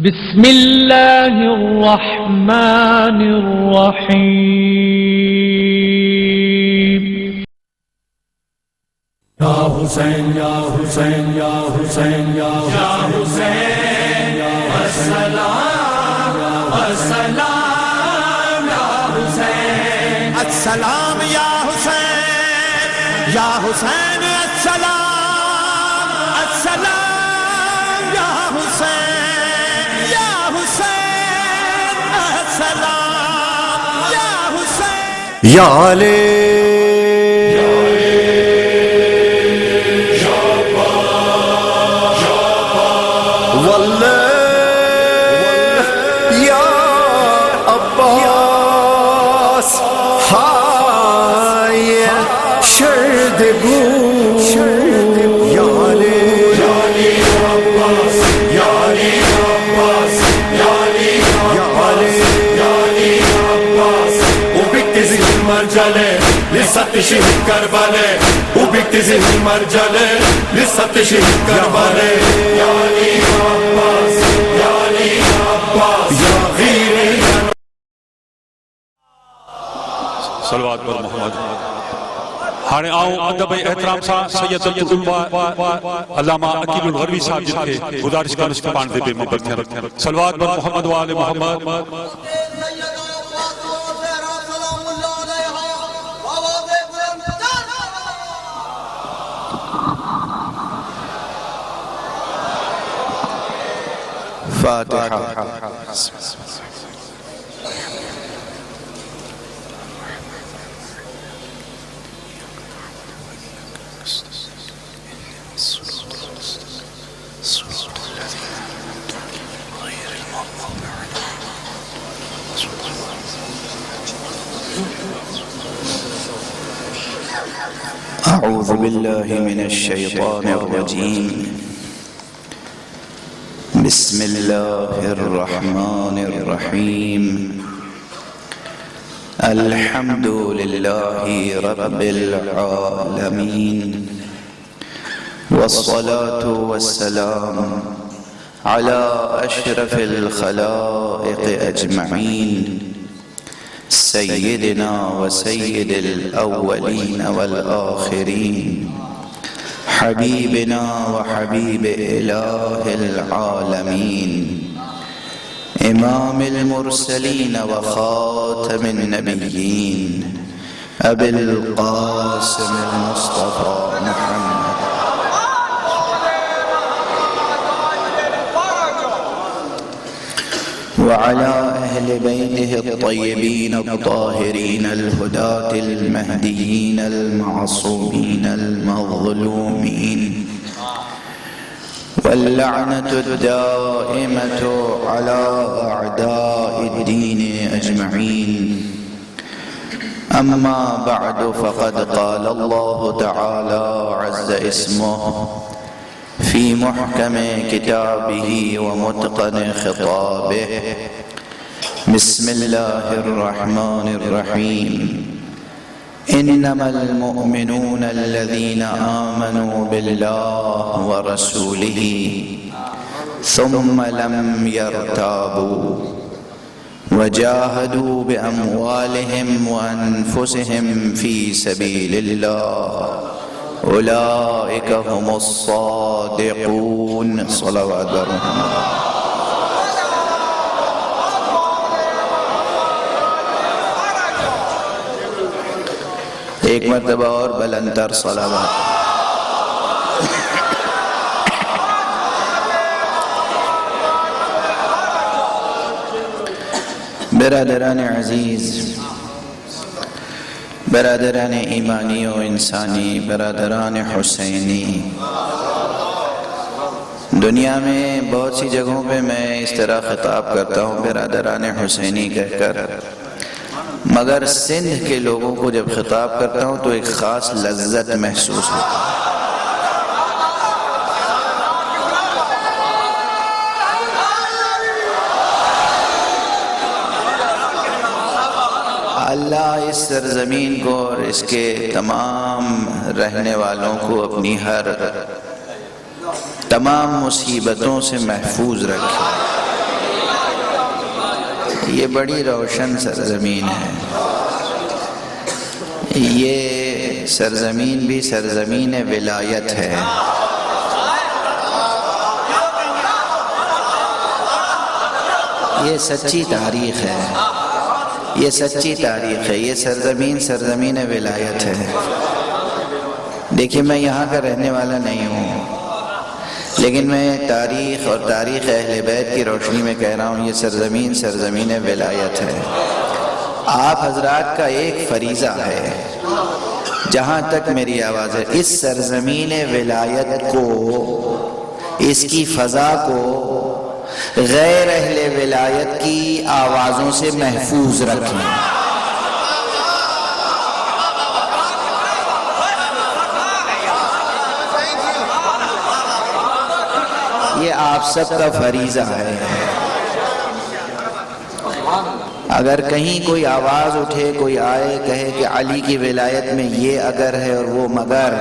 بسم اللہ الرحمن الرحیم یا حسین یا حسین یا حسین یا حسین السلام السلام یا حسین السلام یا حسین یا حسین السلام السلام یا حسین یا حسین السلام یا حسین یا علی لسات شهید کرباله او بیکتی مرجاله لسات شهید کرباله یا علی عباس یا علی عباس یا غیر صلوات پر محمد ہانے آؤں ادب احترام سا سید الطلبہ علامہ عقیل الغروی صاحب جن کے گزارش کا نسخہ باندھے بے مبر تھے صلوات پر محمد و آل محمد فاتحة أعوذ بالله من الشيطان الرجيم بسم الله الرحمن الرحيم الحمد لله رب العالمين والصلاة والسلام على أشرف الخلائق أجمعين سيدنا وسيد الأولين والآخرين حبيبنا وحبيب إله العالمين إمام المرسلين وخاتم النبيين أبي القاسم المصطفى محمد وعلى أهل بيته الطيبين الطاهرين الهداة المهديين المعصومين المظلومين واللعنة الدائمة على أعداء الدين أجمعين أما بعد فقد قال الله تعالى عز اسمه في محكم كتابه ومتقن خطابه بسم الله الرحمن الرحيم إنما المؤمنون الذين آمنوا بالله ورسوله ثم لم يرتابوا وجاهدوا بأموالهم وأنفسهم في سبيل الله أولئك هم الصادقون صلوات محمد ایک مرتبہ اور بلندر صلوات برادران عزیز برادران ایمانی و انسانی برادران حسینی دنیا میں بہت سی جگہوں پہ میں اس طرح خطاب کرتا ہوں برادران حسینی کہہ کر مگر سندھ کے لوگوں کو جب خطاب کرتا ہوں تو ایک خاص لذت محسوس ہوتا ہے اللہ اس سرزمین کو اور اس کے تمام رہنے والوں کو اپنی ہر تمام مصیبتوں سے محفوظ رکھے یہ بڑی روشن سرزمین ہے. یہ سرزمین بھی سرزمین ولایت ہے. یہ سچی تاریخ ہے. یہ سچی تاریخ ہے. یہ سرزمین سرزمین ولایت ہے. دیکھیے میں یہاں کا رہنے والا نہیں ہوں، لیکن میں تاریخ اور تاریخ اہل بیت کی روشنی میں کہہ رہا ہوں یہ سرزمین سرزمین ولایت ہے. آپ حضرات کا ایک فریضہ ہے، جہاں تک میری آواز ہے، اس سرزمین ولایت کو، اس کی فضا کو غیر اہل ولایت کی آوازوں سے محفوظ رکھیں. یہ آپ سب کا فریضہ ہے. اگر کہیں کوئی آواز اٹھے، کوئی آئے کہے کہ علی کی ولایت میں یہ اگر ہے اور وہ مگر،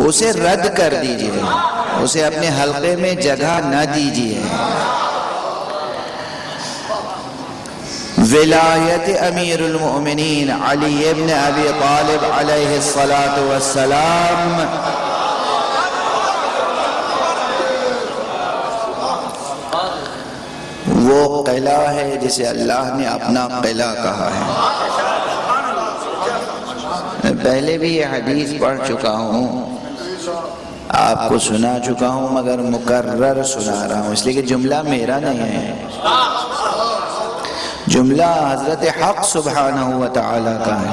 اسے رد کر دیجئے، اسے اپنے حلقے میں جگہ نہ دیجئے. ولایت امیر المؤمنین علی ابن ابی طالب علیہ السلام وہ قلعہ ہے جسے اللہ نے اپنا قلعہ کہا ہے. میں پہلے بھی یہ حدیث پڑھ چکا ہوں، آپ کو سنا چکا ہوں، مگر مکرر سنا رہا ہوں، اس لیے کہ جملہ میرا نہیں ہے، جملہ حضرت حق سبحانہ وتعالی کا ہے.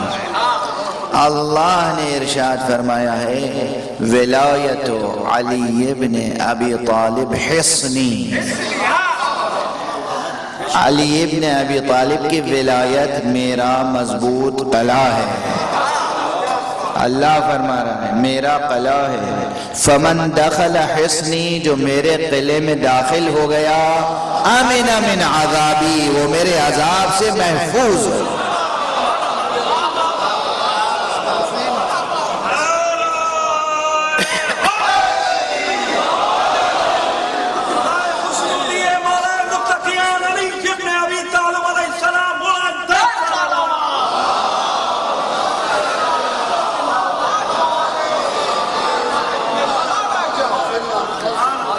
اللہ نے ارشاد فرمایا ہے ولایت علی ابن ابی طالب حصنی. علی ابن ابی طالب کی ولایت میرا مضبوط قلعہ ہے. اللہ فرما رہا ہے میرا قلعہ ہے. فمن دخل حصنی، جو میرے قلعے میں داخل ہو گیا، امن من عذابی، وہ میرے عذاب سے محفوظ ہو.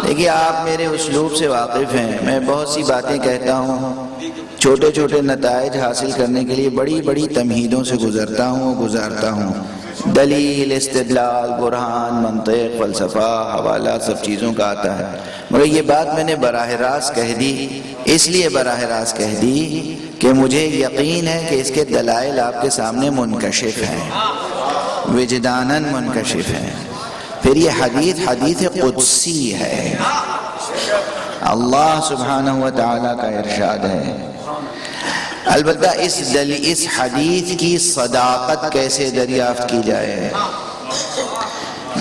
دیکھیے آپ میرے اسلوب سے واقف ہیں، میں بہت سی باتیں کہتا ہوں، چھوٹے چھوٹے نتائج حاصل کرنے کے لیے بڑی بڑی تمہیدوں سے گزرتا ہوں. دلیل، استدلال، برہان، منطق، فلسفہ، حوالہ سب چیزوں کا آتا ہے، مگر یہ بات میں نے براہ راست کہہ دی. اس لیے براہ راست کہہ دی کہ مجھے یقین ہے کہ اس کے دلائل آپ کے سامنے منکشف ہیں، وجداناً منکشف ہیں. پھر یہ حدیث قدسی ہے. اللہ سبحانہ وتعالی کا ارشاد ہے. البتہ اس حدیث کی صداقت کیسے دریافت کی جائے؟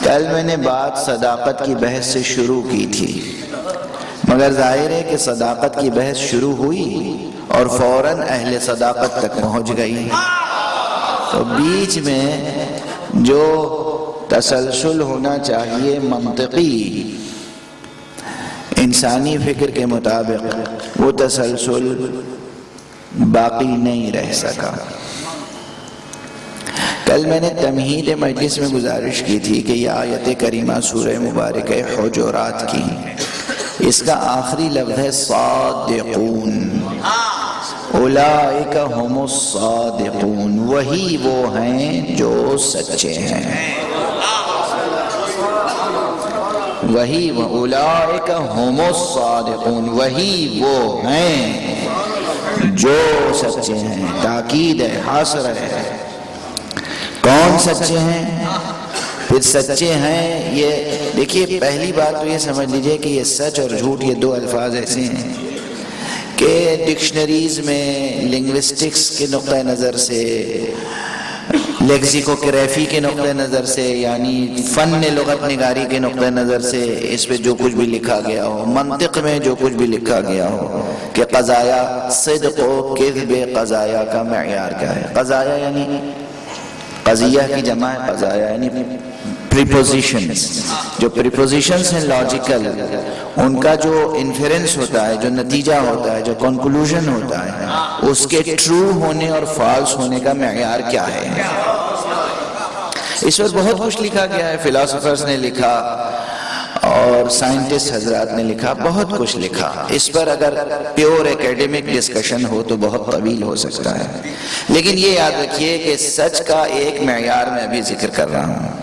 کل میں نے بات صداقت کی بحث سے شروع کی تھی، مگر ظاہر ہے کہ صداقت کی بحث شروع ہوئی اور فوراً اہل صداقت تک پہنچ گئی. تو بیچ میں جو تسلسل ہونا چاہیے منطقی انسانی فکر کے مطابق، وہ تسلسل باقی نہیں رہ سکا. کل میں نے تمہید مجلس میں گزارش کی تھی کہ یہ آیت کریمہ سورہ مبارکہ حجرات کی، اس کا آخری لفظ ہے صادقون. اولئک هم الصادقون، وہی وہ ہیں جو سچے ہیں. وہی اولئک هم الصادقون، وہی وہ ہیں جو سچے ہیں. تاکید ہے، حاصر ہے. کون سچے ہیں؟ پھر سچے ہیں، یہ دیکھیے پہلی بات تو یہ سمجھ لیجئے کہ یہ سچ اور جھوٹ یہ دو الفاظ ایسے ہیں کہ ڈکشنریز میں لنگوسٹکس کے نقطہ نظر سے، لیکسیکوگرافی کے نقطہ نظر سے، یعنی فن لغت نگاری کے نقطہ نظر سے اس پہ جو کچھ بھی لکھا گیا ہو، منطق میں جو کچھ بھی لکھا گیا ہو کہ قضایا صدق و کذب، قضایا کا معیار کیا ہے؟ قضایا یعنی قضیہ کی جمع ہے، قضایا یعنی پریپوزیشنز، جو پریپوزیشنز ہیں لاجیکل، ان کا جو انفیرنس ہوتا ہے، جو نتیجہ ہوتا ہے، جو کنکلوژن ہوتا ہے، اس کے ٹرو ہونے اور فالس ہونے کا معیار کیا ہے؟ اس پر بہت کچھ لکھا گیا ہے، فلاسفرز نے لکھا اور سائنٹسٹ حضرات نے لکھا، بہت کچھ لکھا۔ اس پر اگر پیور ایکیڈمک ڈسکشن ہو تو بہت طویل ہو سکتا ہے، لیکن یہ یاد رکھیے کہ سچ کا ایک معیار میں ابھی ذکر کر رہا ہوں۔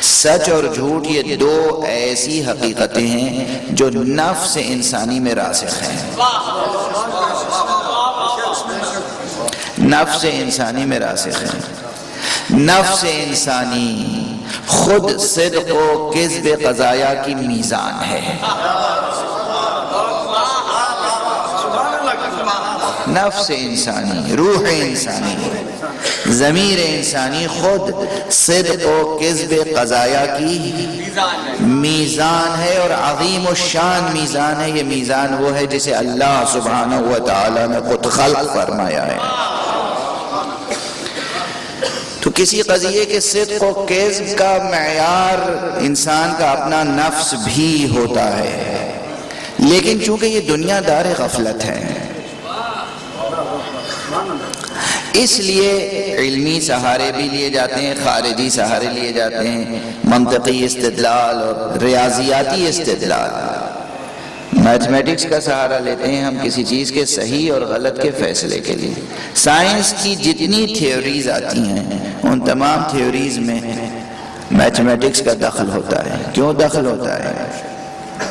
سچ اور جھوٹ یہ دو ایسی حقیقتیں ہیں جو نفس انسانی میں راسخ ہیں، نفس انسانی میں راسخ ہیں۔ نفس انسانی خود صدق و کذب قضایا کی میزان ہے۔ نفس انسانی، روح انسانی، ضمیر انسانی خود صدق و کذب قضایا کی میزان ہے، اور عظیم الشان میزان ہے۔ یہ میزان وہ ہے جسے اللہ سبحانہ و تعالی نے خود خلق فرمایا ہے۔ تو کسی قضیے کے صدق و کذب کا معیار انسان کا اپنا نفس بھی ہوتا ہے، لیکن چونکہ یہ دنیا دار غفلت ہے، اس لیے علمی سہارے بھی لیے جاتے ہیں، خارجی سہارے لیے جاتے ہیں، منطقی استدلال اور ریاضیاتی استدلال، میتھمیٹکس کا سہارا لیتے ہیں ہم کسی چیز کے صحیح اور غلط کے فیصلے کے لیے۔ سائنس کی جتنی تھیوریز آتی ہیں ان تمام تھیوریز میں میتھمیٹکس کا دخل ہوتا ہے۔ کیوں دخل ہوتا ہے؟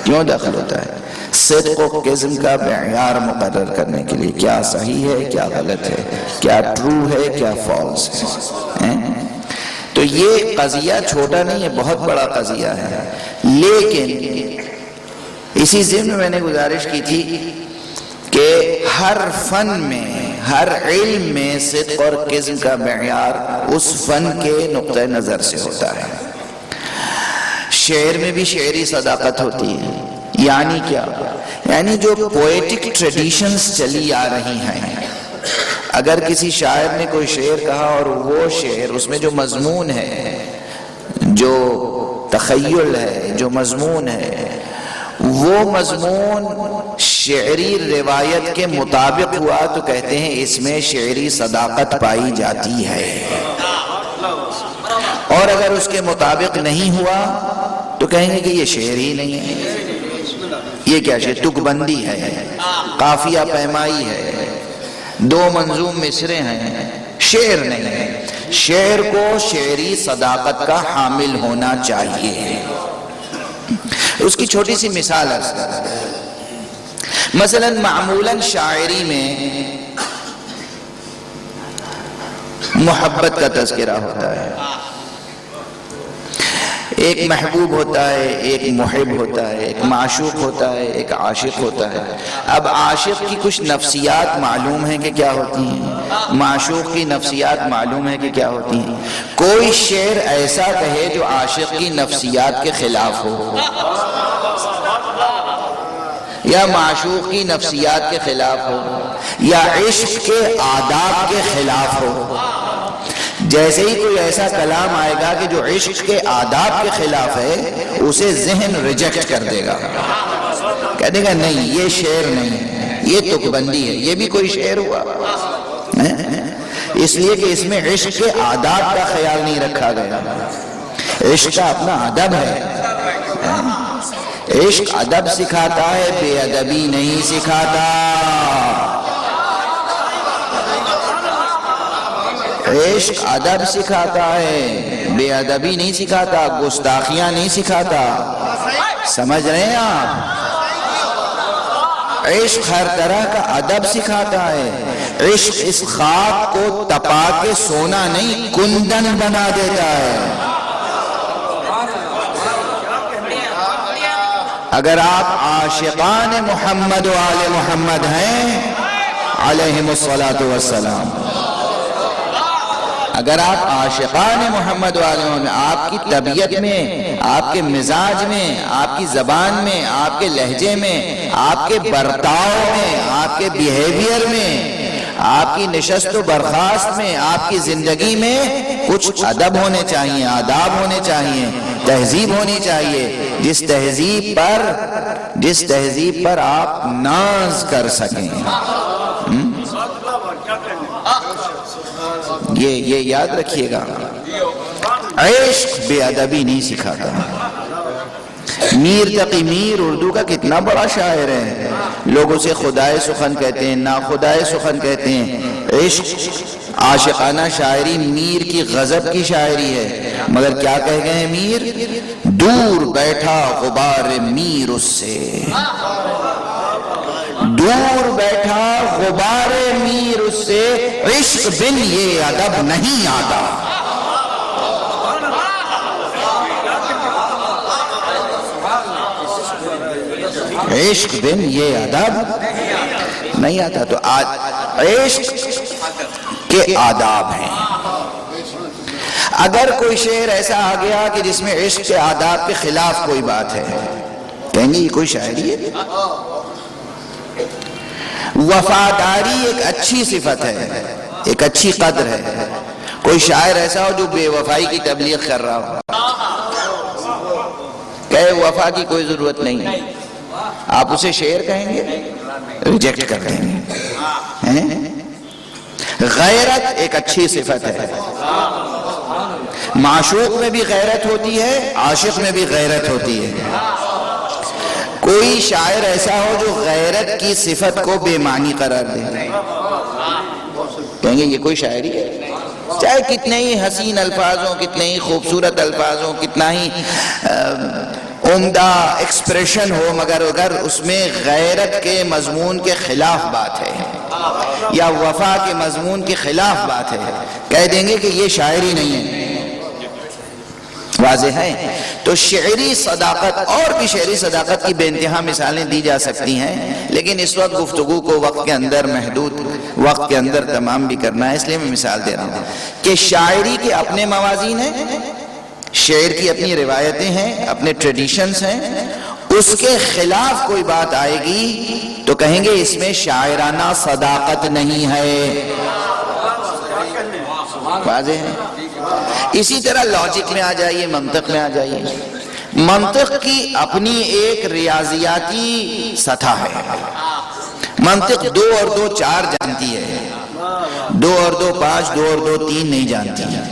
کیوں دخل ہوتا ہے؟ صدق و کذب کا معیار مقرر کرنے کے لیے، کیا صحیح ہے، کیا غلط ہے، کیا ٹرو ہے، کیا فالس ہے۔ تو یہ قضیہ چھوٹا نہیں ہے، بہت بڑا قضیہ ہے۔ لیکن اسی ضمن میں نے گزارش کی تھی کہ ہر فن میں، ہر علم میں صدق اور کذب کا معیار اس فن کے نقطہ نظر سے ہوتا ہے۔ شعر میں بھی شعری صداقت ہوتی ہے، یعنی کیا؟ یعنی جو پوئٹک ٹریڈیشنز چلی آ رہی ہیں، اگر کسی شاعر نے کوئی شعر کہا اور وہ شعر، اس میں جو مضمون ہے، جو تخیل ہے، جو مضمون ہے، وہ مضمون شعری روایت کے مطابق ہوا تو کہتے ہیں اس میں شعری صداقت پائی جاتی ہے، اور اگر اس کے مطابق نہیں ہوا تو کہیں گے کہ یہ شعر ہی نہیں ہے، یہ کیا شعر، تک بندی ہے، قافیہ پیمائی ہے، دو منظوم مصرے ہیں، شعر نہیں ہے۔ شعر کو شعری صداقت کا حامل ہونا چاہیے۔ اس کی چھوٹی سی مثال ہے، مثلا معمولاً شاعری میں محبت کا تذکرہ ہوتا ہے، ایک محبوب ہوتا ہے، ایک محب ہوتا ہے، ایک معشوق ہوتا ہے، ایک عاشق ہوتا ہے۔ اب عاشق کی کچھ نفسیات معلوم ہیں کہ کیا ہوتی ہیں، معشوق کی نفسیات معلوم ہیں کہ کیا ہوتی ہیں۔ کوئی شعر ایسا کہے جو عاشق کی نفسیات کے خلاف ہو یا معشوق کی نفسیات کے خلاف ہو یا عشق کے آداب کے خلاف ہو، جیسے ہی کوئی ایسا کلام آئے گا کہ جو عشق کے آداب کے خلاف ہے، اسے ذہن ریجیکٹ کر دے گا، کہہ دے گا نہیں یہ شعر نہیں ہے، یہ تک بندی ہے، یہ بھی کوئی شعر ہوا، اس لیے کہ اس میں عشق کے آداب کا خیال نہیں رکھا گیا۔ عشق کا اپنا ادب ہے، عشق ادب سکھاتا ہے، بے ادبی نہیں سکھاتا۔ عشق ادب سکھاتا ہے، بے ادبی نہیں سکھاتا، گستاخیاں نہیں سکھاتا۔ سمجھ رہے ہیں آپ؟ عشق ہر طرح کا ادب سکھاتا ہے۔ عشق اس خاک کو تپا کے سونا نہیں کندن بنا دیتا ہے۔ اگر آپ عاشقان محمد و آل محمد ہیں علیہم الصلاۃ والسلام، اگر آپ عاشقان محمد و آل محمد، آپ کی طبیعت میں، آپ کے مزاج میں، آپ کی زبان میں، آپ کے لہجے میں، آپ کے برتاؤ میں، آپ کے بیہیویئر میں، آپ کی نشست و برخاست میں، آپ کی زندگی میں کچھ ادب ہونے چاہیے، آداب ہونے چاہیے، تہذیب ہونی چاہیے، جس تہذیب پر آپ ناز کر سکیں۔ یہ یاد رکھیے گا، عشق بے ادبی نہیں سکھاتا۔ میر تقی میر اردو کا کتنا بڑا شاعر ہے، لوگ اسے خدائے سخن کہتے ہیں، ناخدائے سخن کہتے ہیں۔ عشق عاشقانہ شاعری میر کی غضب کی شاعری ہے، مگر کیا کہہ گئے ہیں میر؟ دور بیٹھا غبار میر اس سے، دور بیٹھا غبار میر اس سے، عشق بن یہ ادب نہیں آتا۔ عشق بن یہ ادب نہیں آتا۔ تو عشق کے آداب ہیں۔ اگر کوئی شعر ایسا آ گیا کہ جس میں عشق کے آداب کے خلاف کوئی بات ہے، کہیں گے یہ کوئی شاعری ہے؟ وفاداری ایک اچھی صفت ہے، ایک اچھی قدر ہے۔ کوئی شاعر ایسا ہو جو بے وفائی کی تبلیغ کر رہا ہو، کہے وفا کی کوئی ضرورت نہیں، آپ اسے شعر کہیں گے؟ ریجیکٹ کر دیں گے۔ غیرت ایک اچھی صفت ہے، معشوق میں بھی غیرت ہوتی ہے، عاشق میں بھی غیرت ہوتی ہے۔ کوئی شاعر ایسا ہو جو غیرت کی صفت کو بے معنی قرار دے، کہیں گے یہ کوئی شاعری ہے؟ چاہے کتنے ہی حسین الفاظ ہوں، کتنے ہی خوبصورت الفاظ ہوں، کتنا ہی عمدہ ایکسپریشن ہو، مگر اگر اس میں غیرت کے مضمون کے خلاف بات ہے یا وفا کے مضمون کے خلاف بات ہے، کہہ دیں گے کہ یہ شاعری نہیں ہے۔ واضح ہے؟ تو شعری صداقت، اور بھی شعری صداقت کی بے انتہا مثالیں دی جا سکتی ہیں، لیکن اس وقت گفتگو کو وقت کے اندر محدود وقت کے اندر تمام بھی کرنا ہے، اس لیے میں مثال دے رہا ہوں کہ شاعری کے اپنے موازین ہیں، شعر کی اپنی روایتیں ہیں، اپنے ٹریڈیشنز ہیں، اس کے خلاف کوئی بات آئے گی تو کہیں گے اس میں شاعرانہ صداقت نہیں ہے۔ واضح ہے؟ اسی طرح لاجک میں آ جائیے، منطق میں آ جائیے۔ منطق کی اپنی ایک ریاضیاتی سطح ہے۔ منطق 2 اور 2 4 جانتی ہے، 2 اور 2 5، 2 اور 2 3 نہیں جانتی ہے۔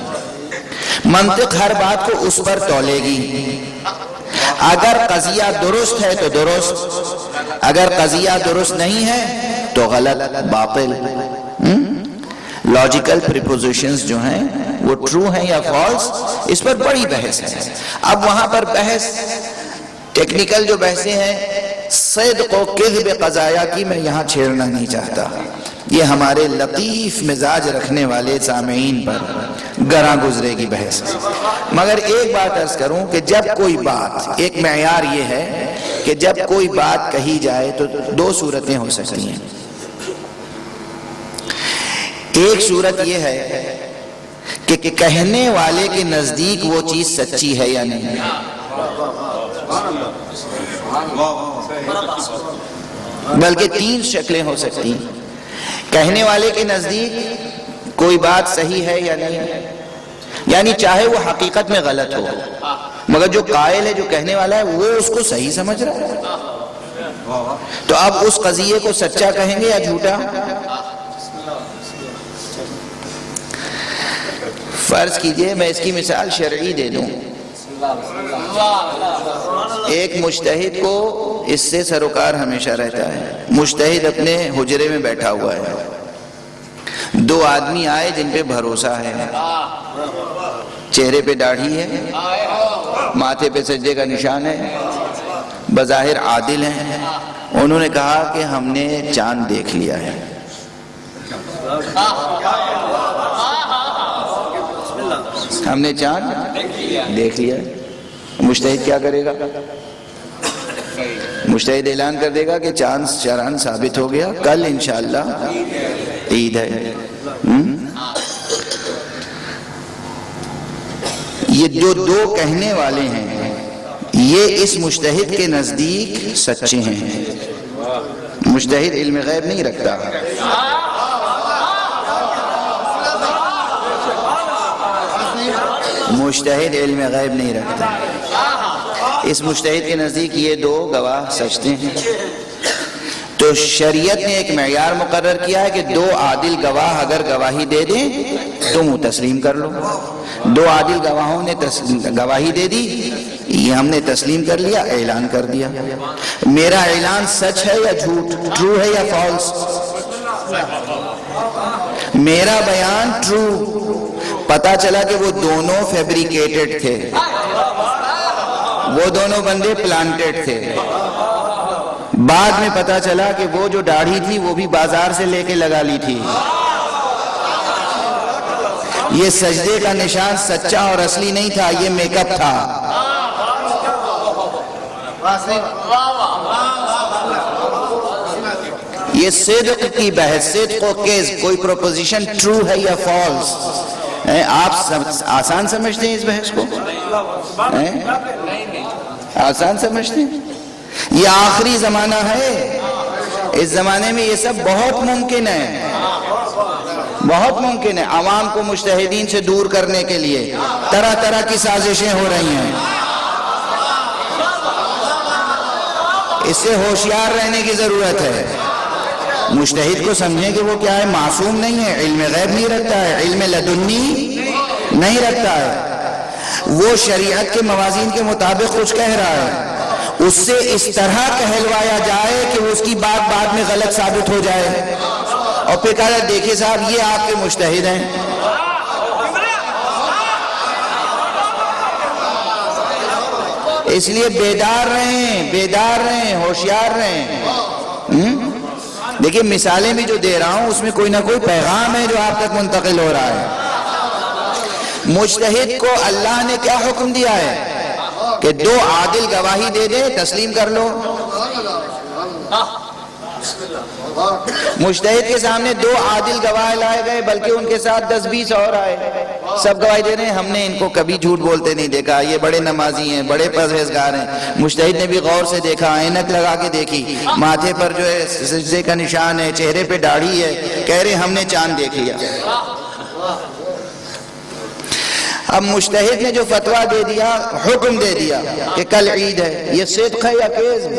منطق ہر بات کو اس پر تولے گی، اگر قضیہ درست ہے تو درست، اگر قضیہ درست نہیں ہے تو غلط، باطل۔ لاجیکل پریپوزیشنز جو ہیں وہ ٹرو ہیں یا فالس، اس پر بڑی بحث ہے۔ اب وہاں پر بحث ٹیکنیکل جو بحثیں ہیں، صدق و کذب قضایا کی میں یہاں چھیڑنا نہیں چاہتا، یہ ہمارے لطیف مزاج رکھنے والے سامعین پر گراں گزرے کی بحث ہے۔ مگر ایک بات عرض کروں کہ جب کوئی بات، ایک معیار یہ ہے کہ جب کوئی بات کہی جائے تو 2 صورتیں ہو سکتی ہیں۔ ایک صورت یہ ہے کہ کہنے والے کے نزدیک وہ چیز سچی ہے یا نہیں، بلکہ 3 شکلیں ہو سکتی ہیں۔ کہنے والے کے نزدیک کوئی بات صحیح ہے یا نہیں، یعنی چاہے وہ حقیقت میں غلط ہو، مگر جو قائل ہے، جو کہنے والا ہے، وہ اس کو صحیح سمجھ رہا ہے، تو اب اس قضیے کو سچا کہیں گے یا جھوٹا؟ فرض کیجئے میں اس کی مثال شرعی دے دوں، ایک مجتہد کو اس سے سروکار ہمیشہ رہتا ہے، مجتہد اپنے حجرے میں بیٹھا ہوا ہے، 2 آدمی آئے جن پہ بھروسہ ہے، چہرے پہ داڑھی ہے، ماتھے پہ سجدے کا نشان ہے، بظاہر عادل ہیں، انہوں نے کہا کہ ہم نے چاند دیکھ لیا ہے۔ ہم نے چاند دیکھ لیا ہے۔ مجتہد کیا کرے گا؟ مجتہد اعلان کر دے گا کہ چاند شرعاً ثابت ہو گیا، کل انشاءاللہ عید ہے۔ یہ جو 2 کہنے والے ہیں یہ اس مجتہد کے نزدیک سچے ہیں۔ مجتہد علم غیب نہیں رکھتا، مجتہد علم غیب نہیں رکھتا. اس مجتہد کے نزدیک یہ دو گواہ سچتے ہیں. تو شریعت نے ایک معیار مقرر کیا ہے کہ دو عادل گواہ اگر گواہی دے دیں تو منہ تسلیم کر لو. دو عادل گواہوں نے گواہی دے دی, یہ ہم نے تسلیم کر لیا, اعلان کر دیا. میرا اعلان سچ ہے یا جھوٹ, ٹرو ہے یا فالس؟ میرا بیان ٹرو. پتا چلا کہ وہ دونوں فیبریکیٹڈ تھے, وہ دونوں بندے پلانٹڈ تھے. بعد میں پتا چلا کہ وہ جو داڑھی تھی وہ بھی بازار سے لے کے لگا لی تھی. یہ سجدے کا نشان سچا اور اصلی نہیں تھا, یہ میک اپ تھا. یہ صدق کی بحث, صدق و کذب, کوئی پروپوزیشن ٹرو ہے یا فالس. آپ آسان سمجھتے ہیں اس بحث کو؟ آسان سمجھتے ہیں؟ یہ آخری زمانہ ہے. اس زمانے میں یہ سب بہت ممکن ہے, بہت ممکن ہے. عوام کو مجتہدین سے دور کرنے کے لیے طرح طرح کی سازشیں ہو رہی ہیں. اس سے ہوشیار رہنے کی ضرورت ہے. مجتہد کو سمجھیں کہ وہ کیا ہے, معصوم نہیں ہے, علم غیب نہیں رکھتا ہے, علم لدنی نہیں رکھتا ہے. وہ شریعت کے موازین کے مطابق کچھ کہہ رہا ہے, اس سے اس طرح کہلوایا جائے کہ اس کی بات بعد میں غلط ثابت ہو جائے, اور پھر کہا جائے دیکھیں صاحب یہ آپ کے مجتہد ہیں. اس لیے بیدار رہیں, بیدار رہیں, ہوشیار رہیں. دیکھیں مثالیں بھی جو دے رہا ہوں اس میں کوئی نہ کوئی پیغام ہے جو آپ تک منتقل ہو رہا ہے. مجتہد کو اللہ نے کیا حکم دیا ہے کہ دو عادل گواہی دے دے, تسلیم کر لو. مجتہد کے سامنے دو عادل گواہ لائے گئے, بلکہ ان کے ساتھ 10-20 اور آئے, سب گواہی دے رہے ہیں ہم نے ان کو کبھی جھوٹ بولتے نہیں دیکھا, یہ بڑے نمازی ہیں, بڑے پرہیزگار ہیں. مجتہد نے بھی غور سے دیکھا, عینک لگا کے دیکھی, ماتھے پر جو ہے سجدے کا نشان ہے, چہرے پہ داڑھی ہے, کہہ رہے ہم نے چاند دیکھ لیا. اب مجتہد نے جو فتویٰ دے دیا, حکم دے دیا کہ کل عید ہے, یہ صدق ہے یا کذب؟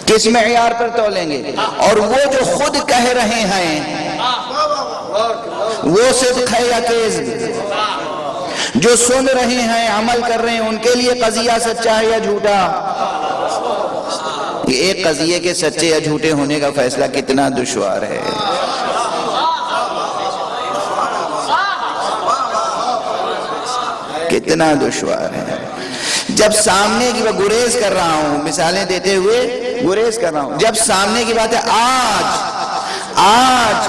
کس معیار پر تولیں گے؟ اور وہ جو خود کہہ رہے ہیں وہ صدق ہے یا کذب؟ جو سن رہے ہیں, عمل کر رہے ہیں, ان کے لیے قضیہ سچا ہے یا جھوٹا؟ ایک قضیے کے سچے یا جھوٹے ہونے کا فیصلہ کتنا دشوار ہے. کتنا دشوار ہے. جب سامنے کی بات, گریز کر رہا ہوں مثالیں دیتے ہوئے, گریز کر رہا ہوں, جب سامنے کی بات ہے آج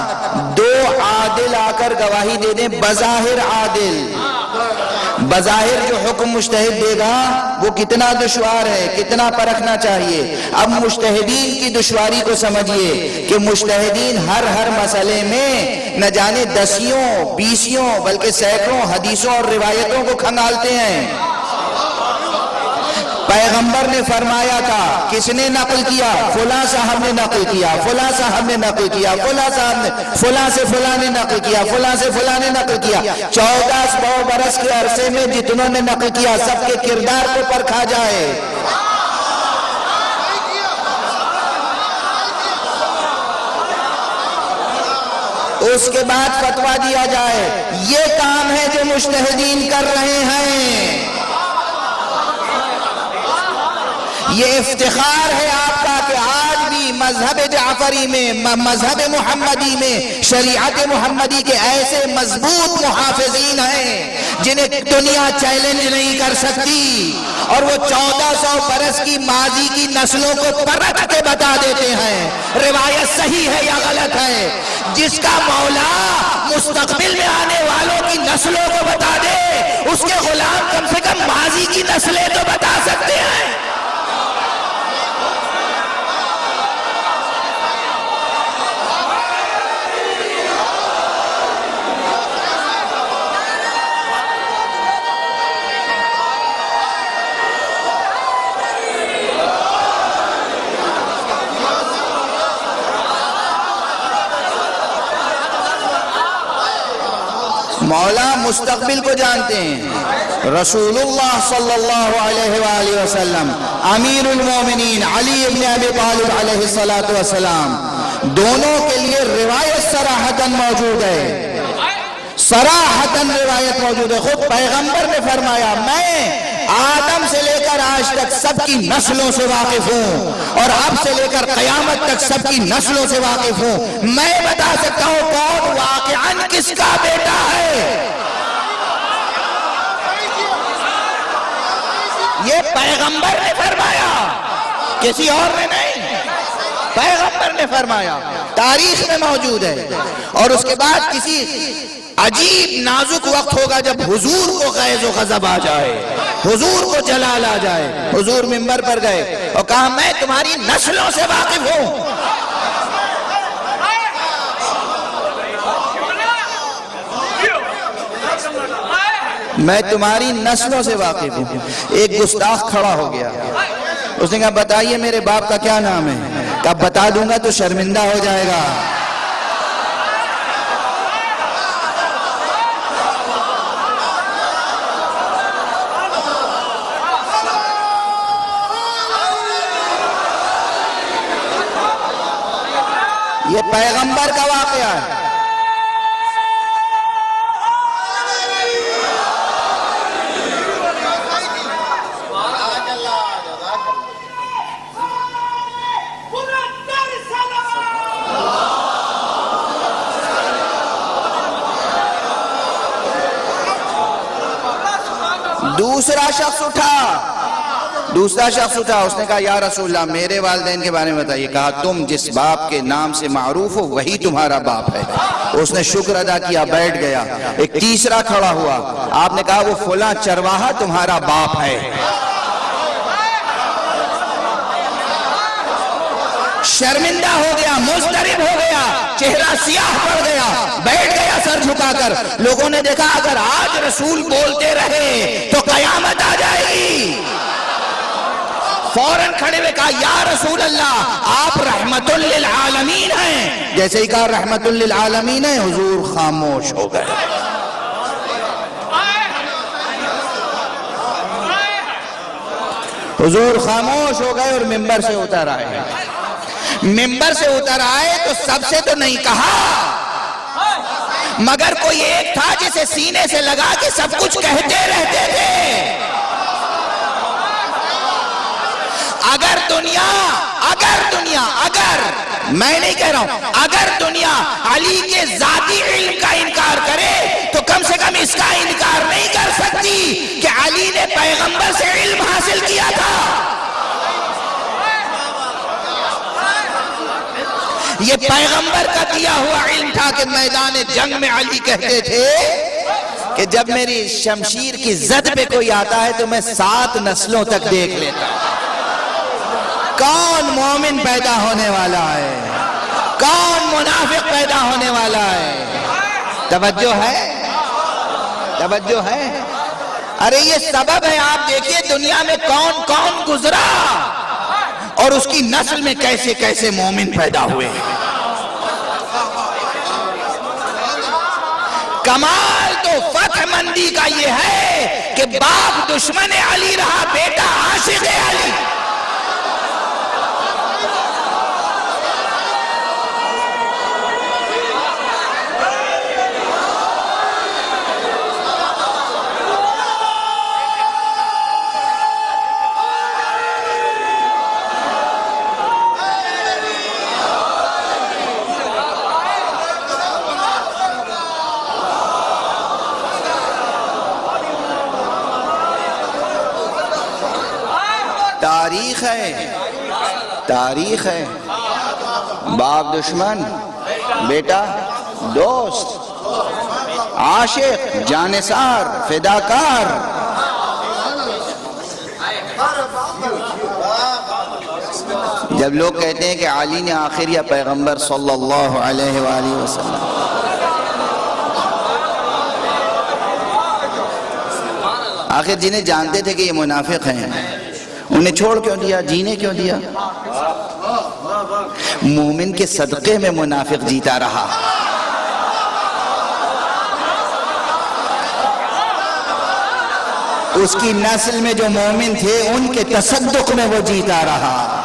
دو عادل آ کر گواہی دے دیں, بظاہر عادل, بظاہر جو حکم مجتہد دے گا وہ کتنا دشوار ہے, کتنا پرکھنا چاہیے. اب مجتہدین کی دشواری کو سمجھیے کہ مجتہدین ہر مسئلے میں نہ جانے 10-20 بلکہ سینکڑوں حدیثوں اور روایتوں کو کھنگالتے ہیں. پیغمبر نے فرمایا تھا, کس نے نقل کیا؟ فلاں صاحب نے نقل کیا, فلاں صاحب نے نقل کیا, فلاں صاحب نے, فلاں سے فلاں نے نقل کیا, فلاں سے فلاں نے نقل کیا. 1400 برس کے عرصے میں جتنوں نے نقل کیا سب کے کردار کو پرکھا جائے. اس کے بعد فتویٰ دیا جائے. یہ کام ہے جو مجتہدین کر رہے ہیں. یہ افتخار ہے آپ کا کہ آج بھی مذہب جعفری میں, مذہب محمدی میں, شریعت محمدی کے ایسے مضبوط محافظین ہیں جنہیں دنیا چیلنج نہیں کر سکتی, اور وہ 1400 برس کی ماضی کی نسلوں کو پرکھ کے بتا دیتے ہیں روایت صحیح ہے یا غلط ہے. جس کا مولا مستقبل میں آنے والوں کی نسلوں کو بتا دے, اس کے غلام کم سے کم ماضی کی نسلیں تو بتا سکتے ہیں. مولا مستقبل کو جانتے ہیں. رسول اللہ صلی اللہ علیہ وآلہ وسلم، امیر المومنین علی ابن ابی طالب علیہ السلام، دونوں کے لیے روایت صراحتاً موجود ہے. صراحتاً روایت موجود ہے. خود پیغمبر نے فرمایا میں آدم سے لے کر آج تک سب کی نسلوں سے واقف ہوں، اور اب سے لے کر قیامت تک سب کی نسلوں سے واقف ہوں. میں بتا سکتا ہوں کون واقعاً کس کا بیٹا ہے. یہ پیغمبر نے فرمایا، کسی اور نے نہیں، پیغمبر نے فرمایا، تاریخ میں موجود ہے. اور اس کے بعد کسی عجیب نازک وقت ہوگا جب حضور کو غیظ و غضب آ جائے، حضور کو جلال آ جائے. حضور منبر پر گئے اور کہا میں تمہاری نسلوں سے واقف ہوں. میں تمہاری نسلوں سے واقف ہوں. ایک گستاخ کھڑا ہو گیا، اس نے کہا بتائیے میرے باپ کا کیا نام ہے؟ کہا بتا دوں گا تو شرمندہ ہو جائے گا. یہ پیغمبر کا واقعہ ہے. دوسرا شخص اٹھا، اس نے کہا یا رسول اللہ میرے والدین کے بارے میں بتائیے. کہا تم جس باپ کے نام سے معروف ہو وہی تمہارا باپ ہے. اس نے شکر ادا کیا، بیٹھ گیا. ایک تیسرا کھڑا ہوا، آپ نے کہا وہ فلاں چرواہا تمہارا باپ ہے. شرمندہ ہو گیا، مضطرب ہو گیا، چہرہ سیاہ پڑ گیا، بیٹھ گیا سر جھکا کر. لوگوں نے دیکھا اگر آج رسول بولتے رہے تو قیامت آ جائے گی. فوراً کھڑے ہوئے کہا یا رسول اللہ آپ رحمت للعالمین ہیں. جیسے ہی کہا رحمت للعالمین ہیں، حضور خاموش ہو گئے. حضور خاموش ہو گئے اور منبر سے اتر آئے. منبر سے اتر آئے تو سب سے تو نہیں کہا، مگر کوئی ایک تھا جسے سینے سے لگا کے سب کچھ کہتے رہتے تھے. اگر میں نہیں کہہ رہا ہوں، اگر دنیا علی کے ذاتی علم کا انکار کرے تو کم سے کم اس کا انکار نہیں کر سکتی کہ علی نے پیغمبر سے علم حاصل کیا تھا. یہ پیغمبر کا دیا ہوا علم تھا کہ میدان جنگ میں علی کہتے تھے کہ جب میری شمشیر کی زد پہ کوئی آتا ہے تو میں 7 نسلوں تک دیکھ لیتا ہوں. کون مومن پیدا ہونے والا ہے، کون منافق پیدا ہونے والا ہے. توجہ ہے. ارے یہ سبب ہے. آپ دیکھیے دنیا میں کون کون گزرا اور اس کی نسل میں کیسے کیسے مومن پیدا ہوئے. کمال تو فتح مندی کا یہ ہے کہ باپ دشمن علی رہا، بیٹا عاشق علی. تاریخ ہے. باپ دشمن، بیٹا دوست، عاشق، جانثار، فداکار. جب لوگ کہتے ہیں کہ علی نے آخر یا پیغمبر صلی اللہ علیہ وآلہ وسلم، آخر جنہیں جانتے تھے کہ یہ منافق ہیں انہیں چھوڑ کیوں دیا، جینے کیوں دیا؟ مومن کے صدقے میں منافق جیتا رہا. اس کی نسل میں جو مومن تھے ان کے تصدق میں وہ جیتا رہا.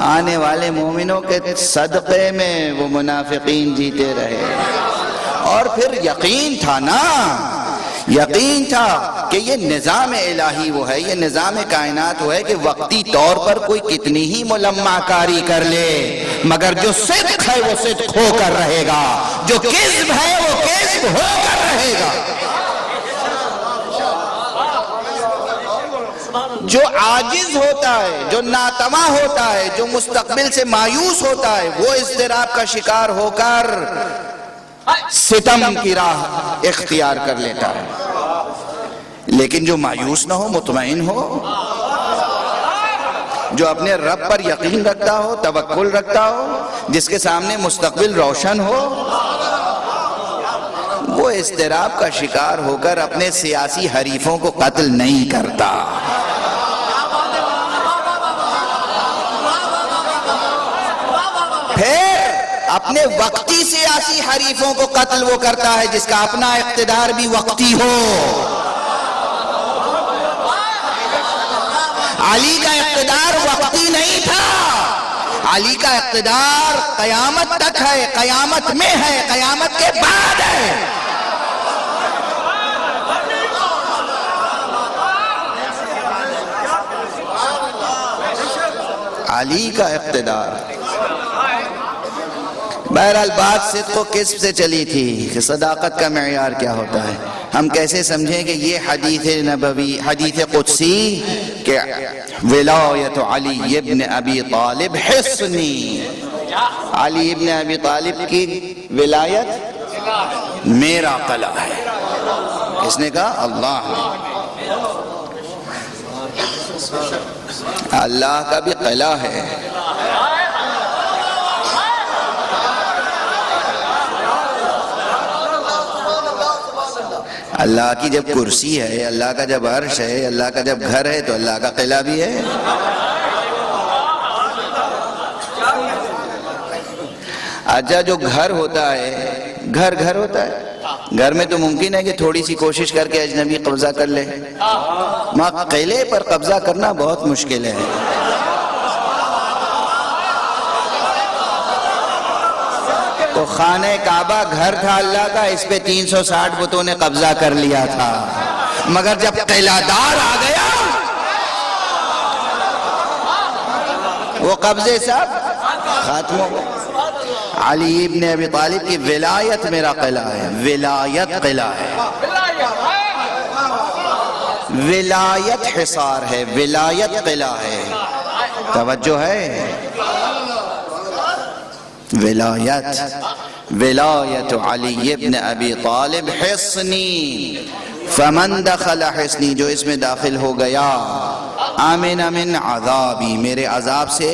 آنے والے مومنوں کے صدقے میں وہ منافقین جیتے رہے. اور پھر یقین تھا نا، یقین تھا کہ یہ نظام الہی وہ ہے، یہ نظام کائنات وہ ہے کہ وقتی طور پر کوئی کتنی ہی ملمع کاری کر لے مگر جو صدق ہے وہ صدق ہو کر رہے گا، جو کذب ہے وہ کذب ہو کر رہے گا. جو عاجز ہوتا ہے، جو ناتواں ہوتا ہے، جو مستقبل سے مایوس ہوتا ہے، وہ اضطراب کا شکار ہو کر ستم کی راہ اختیار کر لیتا ہے. لیکن جو مایوس نہ ہو، مطمئن ہو، جو اپنے رب پر یقین رکھتا ہو، توکل رکھتا ہو، جس کے سامنے مستقبل روشن ہو، وہ اضطراب کا شکار ہو کر اپنے سیاسی حریفوں کو قتل نہیں کرتا. پھر اپنے وقتی سیاسی حریفوں کو قتل وہ کرتا ہے جس کا اپنا اقتدار بھی وقتی ہو. علی کا اقتدار وقتی نہیں تھا، علی کا اقتدار قیامت تک ہے، قیامت میں ہے، قیامت کے بعد ہے. علی کا اقتدار. بہرحال بات صدق و کذب سے چلی تھی کہ صداقت کا معیار کیا ہوتا ہے. ہم کیسے سمجھیں کہ یہ حدیث نبوی، حدیث قدسی کہ ولایت علی ابن ابی طالب حصنی، علی ابن ابی طالب کی ولایت میرا قلعہ ہے. کس نے کہا؟ اللہ نے. اللہ کا بھی قلعہ ہے. اللہ کی جب کرسی ہے، اللہ کا جب عرش ہے، اللہ کا جب گھر ہے تو اللہ کا قلعہ بھی ہے. اچھا جو گھر ہوتا ہے، گھر ہوتا ہے، گھر میں تو ممکن ہے کہ تھوڑی سی کوشش کر کے اجنبی قبضہ کر لے، مگر قلعے پر قبضہ کرنا بہت مشکل ہے. تو خانہ کعبہ گھر تھا اللہ کا، اس پہ 360 بتوں نے قبضہ کر لیا تھا، مگر جب قلعہ دار آ گیا وہ قبضے سب ختم ہو گئے. علی ابن ابی طالب کی ولایت میرا قلعہ ہے، ولایت قلعہ ہے، ولایت حصار ہے، ولایت قلعہ ہے. توجہ ہے؟ ولایت علی ابن ابی طالب حصنی فمن دخل حصنی، جو اس میں داخل ہو گیا آمن من عذابی، میرے عذاب سے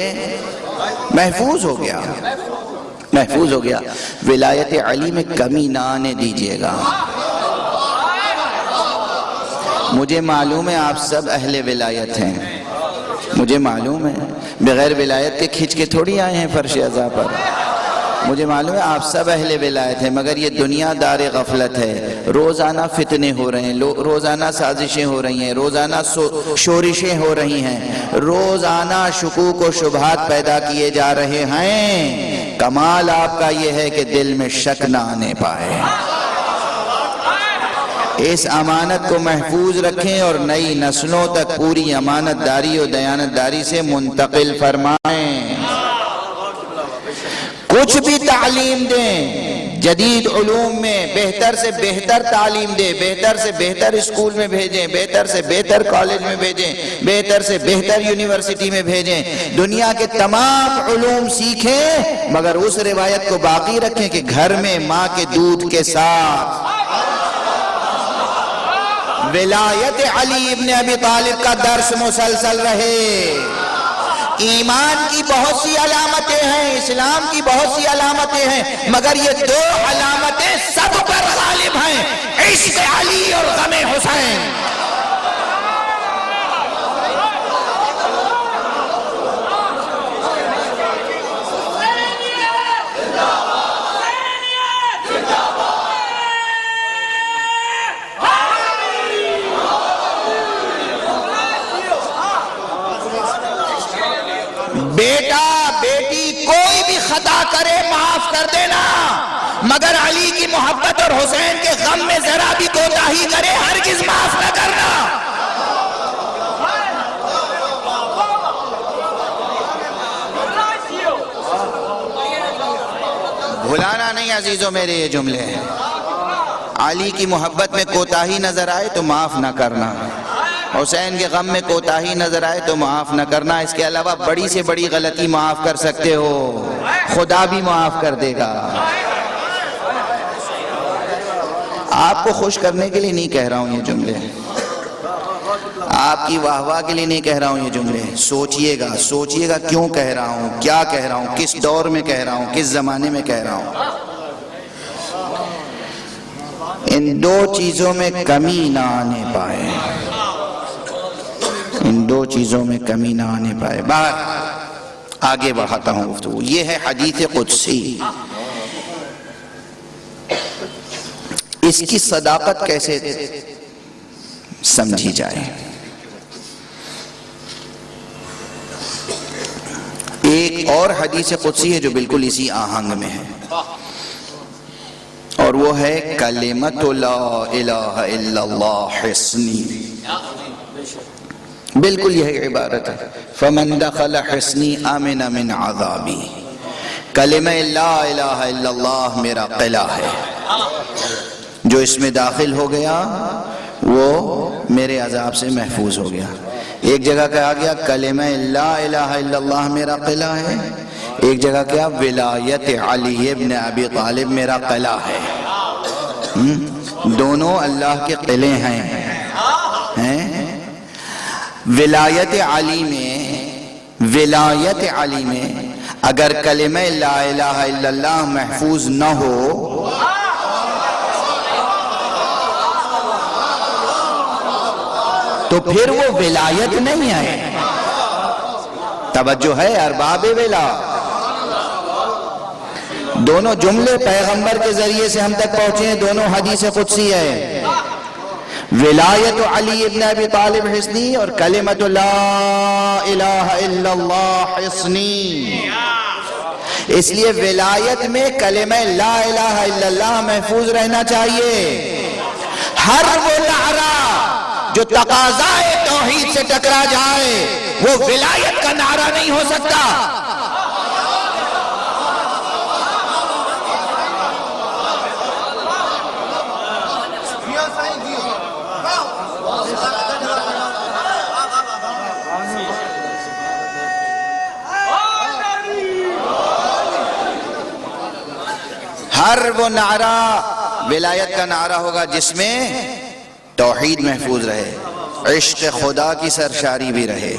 محفوظ ہو گیا، محفوظ ہو گیا. ولایت علی میں کمی نہ آنے دیجیے گا. مجھے معلوم ہے آپ سب اہل ولایت ہیں، مجھے معلوم ہے، بغیر ولایت کے کھچ کے تھوڑی آئے ہیں فرش عزا پر. مجھے معلوم ہے آپ سب اہل ولایت ہیں، مگر یہ دنیا دار غفلت ہے. روزانہ فتنے ہو رہے ہیں، روزانہ سازشیں ہو رہی ہیں، روزانہ شورشیں ہو رہی ہیں، روزانہ شکوک و شبہات پیدا کیے جا رہے ہیں. کمال آپ کا یہ ہے کہ دل میں شک نہ آنے پائے. اس امانت کو محفوظ رکھیں اور نئی نسلوں تک پوری امانت داری اور دیانت داری سے منتقل فرمائیں. کچھ بھی تعلیم دیں، جدید علوم میں بہتر سے بہتر تعلیم دیں، بہتر سے بہتر اسکول میں بھیجیں، بہتر سے بہتر کالج میں بھیجیں، بہتر سے بہتر یونیورسٹی میں بھیجیں. دنیا کے تمام علوم سیکھیں مگر اس روایت کو باقی رکھیں کہ گھر میں ماں کے دودھ کے ساتھ ولایت علی ابن ابی طالب کا درس مسلسل رہے. ایمان کی بہت سی علامتیں ہیں، اسلام کی بہت سی علامتیں ہیں، مگر یہ دو علامتیں سب پر غالب ہیں: عشق علی اور غم حسین. بیٹا بیٹی کوئی بھی خطا کرے معاف کر دینا، مگر علی کی محبت اور حسین کے غم میں ذرا بھی کوتاہی کرے ہرگز معاف نہ کرنا۔ بھلانا نہیں عزیزوں میرے یہ جملے، علی کی محبت میں کوتاہی نظر آئے تو معاف نہ کرنا، حسین کے غم میں کوتاہی نظر آئے تو معاف نہ کرنا۔ اس کے علاوہ بڑی سے بڑی غلطی معاف کر سکتے ہو، خدا بھی معاف کر دے گا۔ آپ کو خوش کرنے کے لیے نہیں کہہ رہا ہوں یہ جملے، آپ کی واہ واہ کے لیے نہیں کہہ رہا ہوں یہ جملے۔ سوچئے گا کیوں کہہ رہا ہوں، کیا کہہ رہا ہوں، کس دور میں کہہ رہا ہوں، کس زمانے میں کہہ رہا ہوں۔ ان دو چیزوں میں کمی نہ آنے پائے، ان دو چیزوں میں کمی نہ آنے پائے۔ باہر آگے بڑھاتا ہوں گفتگو۔ یہ ہے حدیث قدسی، اس کی صداقت کیسے سمجھی جائے۔ ایک اور حدیث قدسی ہے جو بالکل اسی آہنگ میں ہے، اور وہ ہے کلمۃ لا الہ الا اللہ حصنی۔ بالکل یہی عبارت ہے، فمن دخل حصنی امن من عذابی۔ کلمہ لا الہ الا اللہ میرا قلعہ ہے، جو اس میں داخل ہو گیا وہ میرے عذاب سے محفوظ ہو گیا۔ ایک جگہ کہا گیا کلمہ لا الہ الا اللہ میرا قلعہ ہے، ایک جگہ کیا ولایت علی ابن ابی طالب میرا قلعہ ہے۔ دونوں اللہ کے قلعے ہیں۔ ولایت علی میں اگر کلمہ لا الہ الا اللہ محفوظ نہ ہو تو پھر وہ ولایت نہیں ہے۔ توجہ ہے ارباب ولا، دونوں جملے پیغمبر کے ذریعے سے ہم تک پہنچے ہیں، دونوں حدیث قدسی ہے۔ ولایت علی ابن ابی طالب حصنی اور کلمۃ لا الہ الا اللہ حصنی۔ اس لیے ولایت میں کلمہ لا الہ الا اللہ محفوظ رہنا چاہیے۔ ہر وہ نعرہ جو تقاضائے توحید سے ٹکرا جائے وہ ولایت کا نعرہ نہیں ہو سکتا۔ ہر وہ نعرہ ولایت کا نعرہ ہوگا جس میں توحید محفوظ رہے، عشق خدا کی سرشاری بھی رہے۔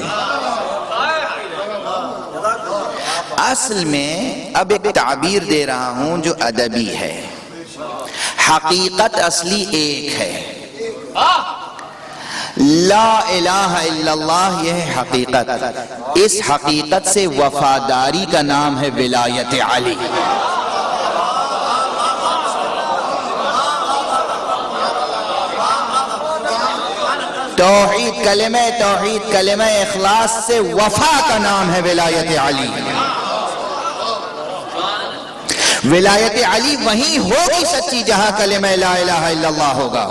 اصل میں اب ایک تعبیر دے رہا ہوں جو ادبی ہے، حقیقت اصلی ایک ہے، لا الہ الا اللہ یہ ہے حقیقت۔ اس حقیقت سے وفاداری کا نام ہے ولایت علی۔ توحید کلمہ اخلاص سے وفا کا نام ہے ولایت علی۔ ولایت علی وہیں ہوگی سچی جہاں کلمہ لا الہ الا اللہ ہوگا۔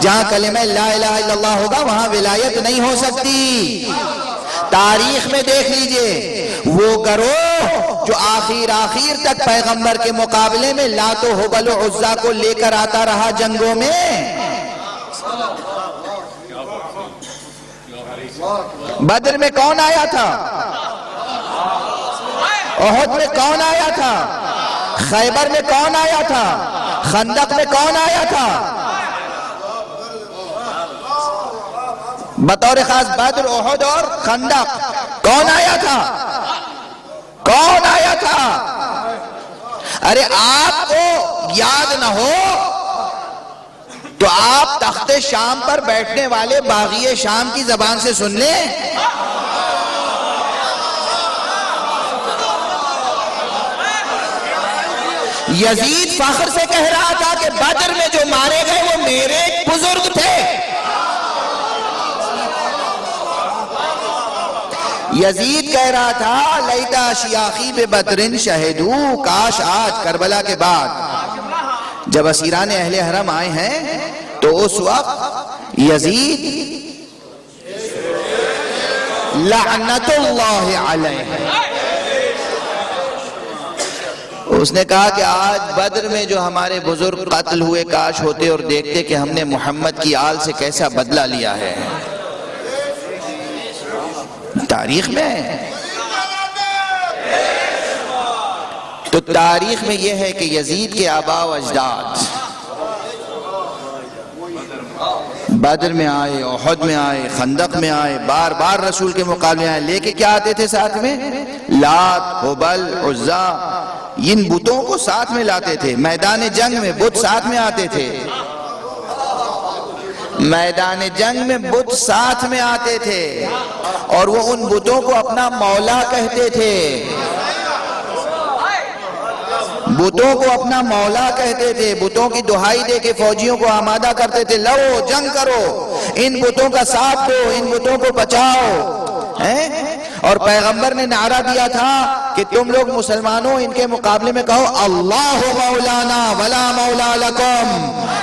جہاں کلمہ لا الہ الا اللہ ہوگا وہاں ولایت نہیں ہو سکتی۔ تاریخ میں دیکھ لیجئے وہ گروہ جو آخر تک پیغمبر کے مقابلے میں لات و حبل و عزا کو لے کر آتا رہا جنگوں میں۔ بدر میں کون آیا تھا؟ احد میں کون آیا تھا؟ خیبر میں کون آیا تھا؟ خندق میں کون آیا تھا؟ بطور خاص بدر، احد اور خندق کون آیا تھا؟ کون آیا تھا؟ ارے آپ کو یاد نہ ہو تو آپ تخت شام پر بیٹھنے والے باغی شام کی زبان سے سن لیں۔ یزید فخر سے کہہ رہا تھا کہ بدر میں جو مارے گئے وہ میرے بزرگ تھے۔ یزید کہہ رہا تھا لیتا شیاخی بے بدرن شہدو، کاش آج کربلا کے بعد جب اسیران اہل حرم آئے ہیں تو اس وقت یزید لعنت اللہ علیہ، اس نے کہا کہ آج بدر میں جو ہمارے بزرگ قتل ہوئے کاش ہوتے اور دیکھتے کہ ہم نے محمد کی آل سے کیسا بدلہ لیا ہے۔ تاریخ میں تو تاریخ میں یہ ہے کہ یزید کے آباء و اجداد بدر میں آئے، احد میں آئے، خندق میں آئے، بار بار رسول کے مقابلے آئے، لے کے کیا آتے تھے ساتھ میں؟ لات، حبل، عزا، ان بتوں کو ساتھ میں لاتے تھے۔ میدان جنگ میں بت ساتھ میں آتے تھے، میدان جنگ میں بت ساتھ میں آتے تھے، اور وہ ان بتوں کو اپنا مولا کہتے تھے، بتوں کو اپنا مولا کہتے تھے، بتوں کی دہائی دے کے فوجیوں کو آمادہ کرتے تھے، لو جنگ کرو، ان بتوں کا ساتھ دو، ان بتوں کو بچاؤ۔ اور پیغمبر نے نعرہ دیا تھا کہ تم لوگ مسلمانوں ان کے مقابلے میں کہو اللہ مولانا ولا مولا لکم،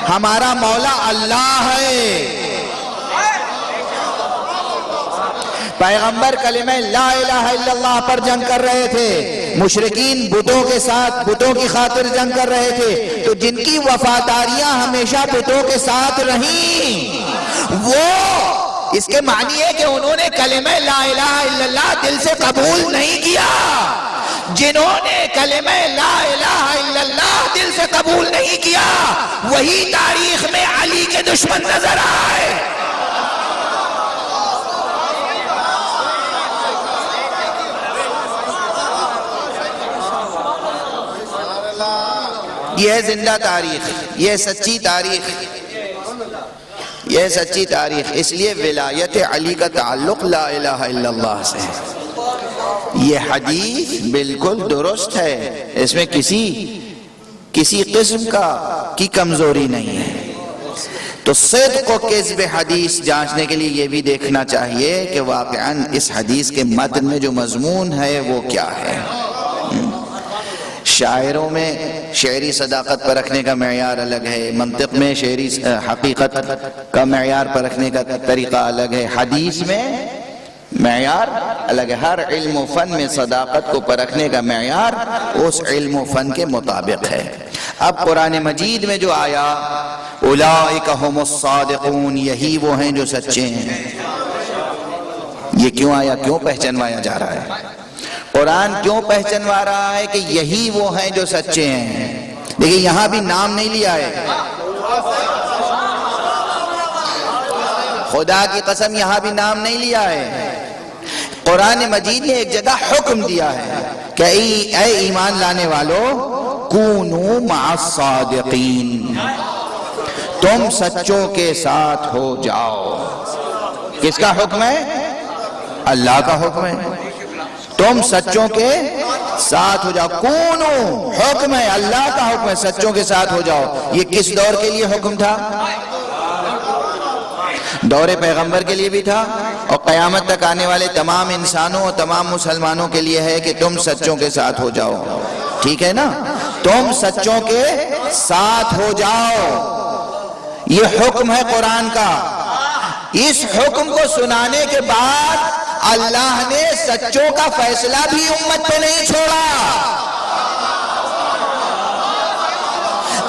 ہمارا مولا اللہ ہے۔ پیغمبر کلمہ لا الہ الا اللہ پر جنگ کر رہے تھے، مشرکین بتوں کے ساتھ بتوں کی خاطر جنگ کر رہے تھے، تو جن کی وفاداریاں ہمیشہ بتوں کے ساتھ رہیں، وہ اس کے معنی ہے کہ انہوں نے کلمہ لا الہ الا اللہ دل سے قبول نہیں کیا۔ جنہوں نے کلمہ لا الہ الا اللہ دل سے قبول نہیں کیا، وہی تاریخ میں علی کے دشمن نظر آئے۔ یہ ہے زندہ تاریخ، یہ سچی تاریخ، یہ سچی تاریخ۔ اس لیے ولایت علی کا تعلق لا الہ الا اللہ سے ہے۔ یہ حدیث بالکل درست ہے، اس میں کسی قسم کی کمزوری نہیں ہے۔ تو صدق و کذب حدیث جانچنے کے لیے یہ بھی دیکھنا چاہیے کہ واقعاً اس حدیث کے متن میں جو مضمون ہے وہ کیا ہے۔ شاعروں میں شعری صداقت پرکھنے کا معیار الگ ہے، منطق میں شعری حقیقت کا معیار پرکھنے کا طریقہ الگ ہے، حدیث میں معیار الگ ہے۔ ہر علم و فن میں صداقت کو پرکھنے کا معیار اس علم و فن کے مطابق ہے۔ اب قرآن مجید میں جو آیا اولئک ھم الصادقون، یہی وہ ہیں جو سچے ہیں، یہ کیوں آیا، کیوں پہچنوایا جا رہا ہے؟ قرآن کیوں پہچنوا رہا ہے کہ یہی وہ ہیں جو سچے ہیں؟ دیکھیں یہاں بھی نام نہیں لیا ہے، خدا کی قسم یہاں بھی نام نہیں لیا ہے۔ قرآن مجید نے ایک جگہ حکم دیا ہے کہ اے ایمان لانے والو کونوا مع الصادقین، تم سچوں کے ساتھ ہو جاؤ۔ کس کا حکم ہے؟ اللہ کا حکم ہے، تم سچوں کے ساتھ ہو جاؤ۔ کونو حکم ہے، اللہ کا حکم ہے، سچوں کے ساتھ ہو جاؤ۔ یہ کس دور کے لیے حکم تھا؟ دور پیغمبر کے لیے بھی تھا، اور قیامت تک آنے والے تمام انسانوں اور تمام مسلمانوں کے لیے ہے کہ تم سچوں کے ساتھ ہو جاؤ۔ ٹھیک ہے نا؟ تم سچوں کے ساتھ ہو جاؤ، یہ حکم ہے قرآن کا۔ اس حکم کو سنانے کے بعد اللہ نے سچوں کا فیصلہ بھی امت پہ نہیں چھوڑا۔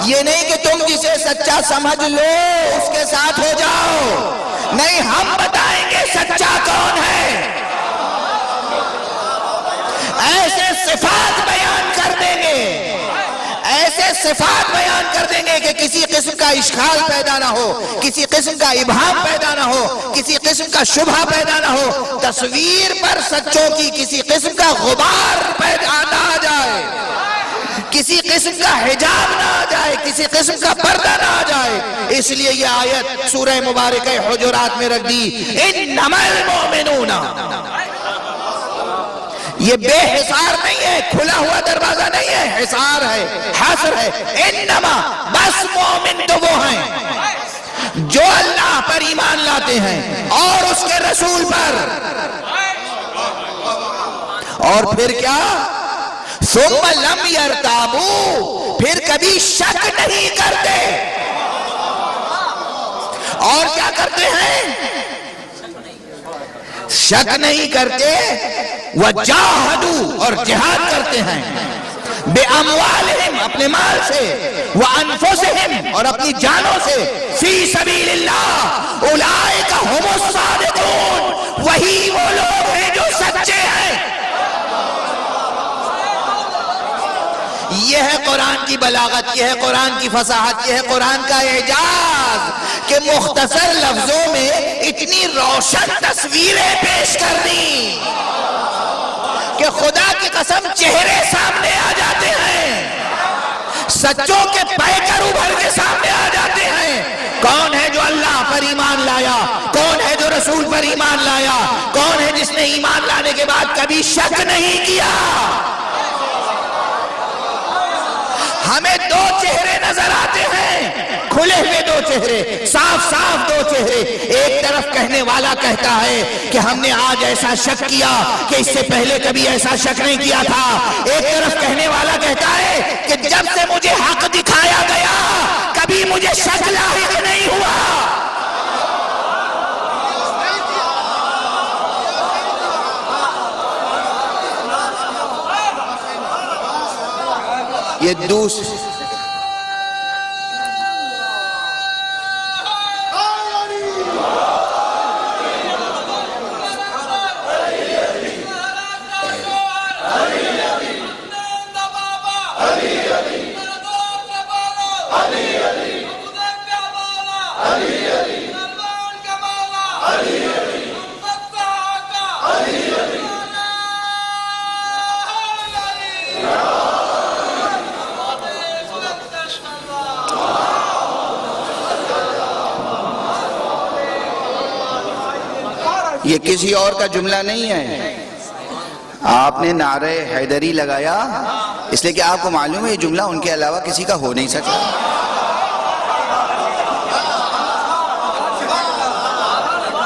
یہ نہیں کہ تم جسے سچا سمجھ لو اس کے ساتھ ہو جاؤ، نہیں، ہم بتائیں گے سچا کون ہے، ایسے صفات بیان کر دیں گے، ایسے صفات بیان کر دیں گے کہ کسی قسم کا اشکال پیدا نہ ہو، کسی قسم کا ابہام پیدا نہ ہو، کسی قسم کا شبہ پیدا نہ ہو، تصویر پر سچوں کی کسی قسم کا غبار پیدا نہ آ جائے، کسی قسم کا حجاب نہ آ جائے، کسی قسم کا پردہ نہ آ جائے۔ اس لیے یہ آیت سورہ مبارکہ حجرات میں رکھ دی، انما المؤمنون، یہ بے حصار نہیں ہے، کھلا ہوا دروازہ نہیں ہے، حصار ہے، حصر ہے۔ انما، بس مومن تو وہ ہیں جو اللہ پر ایمان لاتے ہیں اور اس کے رسول پر، اور پھر کیا؟ ثم لم یرتابوا، پھر کبھی شک نہیں کرتے. اور کیا کرتے ہیں؟ شک نہیں کرتے. وجاہدوا، اور جہاد کرتے ہیں. بِأَمْوَالِهِمْ، اپنے مال سے. وَأَنفُسِهِمْ، اور اپنی جانوں سے. فِي سَبِيلِ اللَّهِ، أُولَئِكَ هُمُ الصَّادِقُونَ، وہی وہ لوگ ہیں جو سچے ہیں. یہ ہے قرآن کی بلاغت، یہ ہے قرآن کی فصاحت، یہ ہے قرآن کا اعجاز کہ مختصر لفظوں میں اتنی روشن تصویریں پیش کر دی کہ خدا کی قسم چہرے سامنے آ جاتے ہیں، سچوں کے پیکر ابھر کے سامنے آ جاتے ہیں. کون ہے جو اللہ پر ایمان لایا؟ کون ہے جو رسول پر ایمان لایا؟ کون ہے جس نے ایمان لانے کے بعد کبھی شک نہیں کیا؟ ہمیں دو چہرے نظر آتے ہیں، کھلے ہوئے دو چہرے، صاف صاف دو چہرے. ایک طرف کہنے والا کہتا ہے کہ ہم نے آج ایسا شک کیا کہ اس سے پہلے کبھی ایسا شک نہیں کیا تھا. ایک طرف کہنے والا کہتا ہے کہ جب سے مجھے حق دکھایا گیا کبھی مجھے شک لاحق نہیں ہوا. یہ دوسرے یہ کسی اور کا جملہ نہیں ہے. آپ نے نعرہ حیدری لگایا اس لیے کہ آپ کو معلوم ہے یہ جملہ ان کے علاوہ کسی کا ہو نہیں سکتا.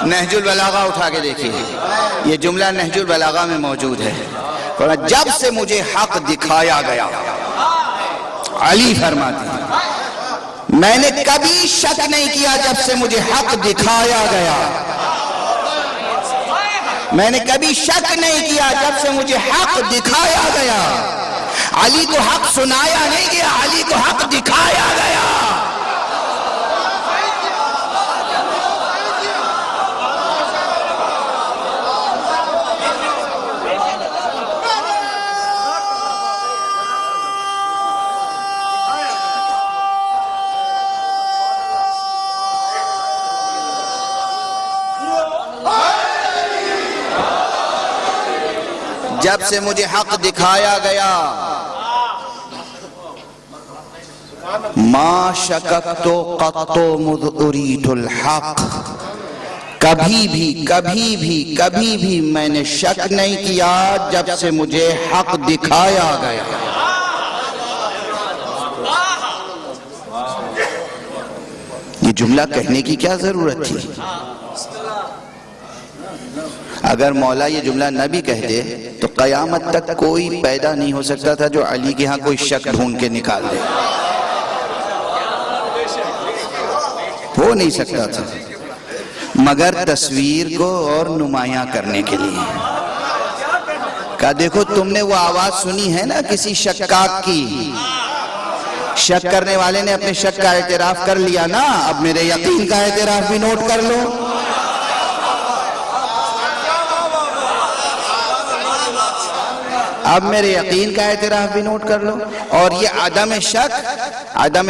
نہج البلاغہ اٹھا کے دیکھیے، یہ جملہ نہج البلاغہ میں موجود ہے. جب سے مجھے حق دکھایا گیا، علی فرماتے ہیں میں نے کبھی شک نہیں کیا جب سے مجھے حق دکھایا گیا. میں نے کبھی شک نہیں کیا جب سے مجھے حق دکھایا گیا. علی کو حق سنایا نہیں گیا، علی کو حق دکھایا گیا. جب سے مجھے حق دکھایا گیا ما شککت قط مذ اریت الحق، کبھی بھی میں نے شک نہیں کیا جب سے مجھے حق دکھایا گیا. یہ جملہ کہنے کی کیا ضرورت تھی؟ اگر مولا یہ جملہ نہ بھی کہہ دے تو قیامت تک کوئی پیدا نہیں ہو سکتا تھا جو علی کے ہاں کوئی شک ڈھونڈ کے نکال دے. ہو نہیں سکتا تھا مگر تصویر کو اور نمایاں کرنے کے لیے. کہا دیکھو تم نے وہ آواز سنی ہے نا کسی شکاک کی، شک کرنے والے نے اپنے شک کا اعتراف کر لیا نا، اب میرے یقین کا اعتراف بھی نوٹ کر لو. اب میرے یقین کا اعتراف بھی نوٹ کر لو. اور یہ عدم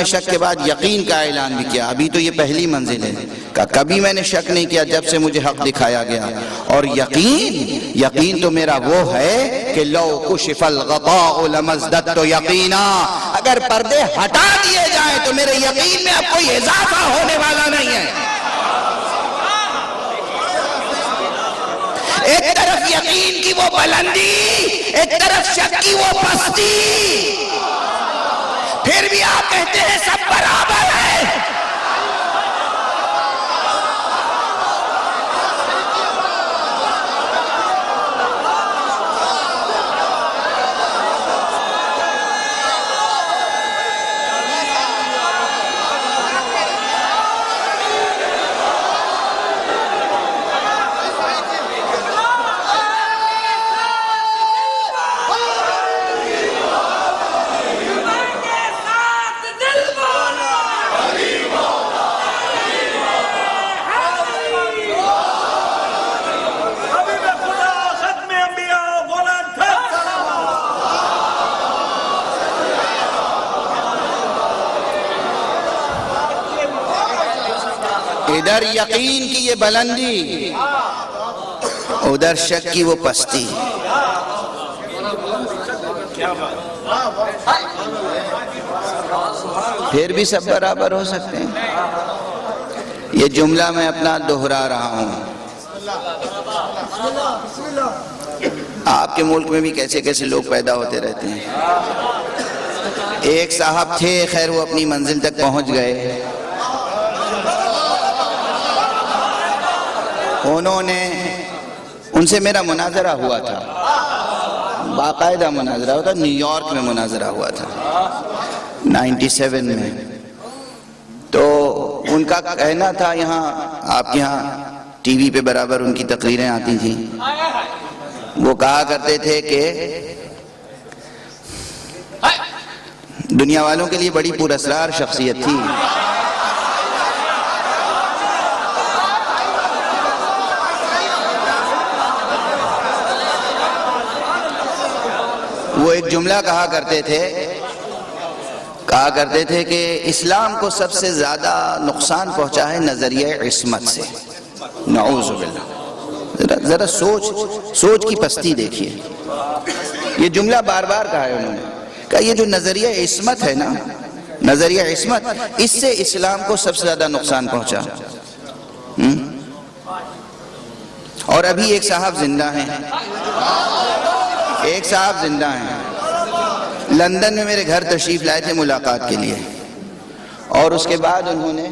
شک کے بعد یقین کا اعلان بھی کیا. ابھی تو یہ پہلی منزل ہے کہ کبھی میں نے شک نہیں کیا جب سے مجھے حق دکھایا گیا. اور یقین تو میرا وہ ہے کہ لو کشف الغطاء لمزددت یقینا، اگر پردے ہٹا دیے جائیں تو میرے یقین میں اب کوئی اضافہ ہونے والا نہیں ہے. ایک طرف یقین کی وہ بلندی، ایک طرف شک کی وہ پستی، پھر بھی آپ کہتے ہیں سب برابر ہے. ادھر یقین کی یہ بلندی، ادھر شک کی وہ پستی. پھر بھی سب برابر ہو سکتے ہیں. یہ جملہ میں اپنا دہرا رہا ہوں. آپ کے ملک میں بھی کیسے کیسے لوگ پیدا ہوتے رہتے ہیں. ایک صاحب تھے، خیر وہ اپنی منزل تک پہنچ گئے. ان سے میرا مناظرہ ہوا تھا، باقاعدہ مناظرہ ہوا تھا. نیو یارک میں مناظرہ ہوا تھا 97 میں. تو ان کا کہنا تھا، یہاں آپ کے یہاں ٹی وی پہ برابر ان کی تقریریں آتی تھیں. وہ کہا کرتے تھے کہ دنیا والوں کے لیے بڑی پراسرار شخصیت تھی. وہ ایک جملہ کہا کرتے تھے کہ اسلام کو سب سے زیادہ نقصان پہنچا ہے نظریہ عصمت سے. نعوذ باللہ. ذرا سوچ کی پستی دیکھیے. یہ جملہ بار بار کہا ہے انہوں نے، کہ یہ جو نظریہ عصمت ہے نا، نظریہ عصمت، اس سے اسلام کو سب سے زیادہ نقصان پہنچا. اور ابھی ایک صاحب زندہ ہیں، لندن میں میرے گھر تشریف لائے تھے ملاقات کے لیے. اور اس کے بعد انہوں نے،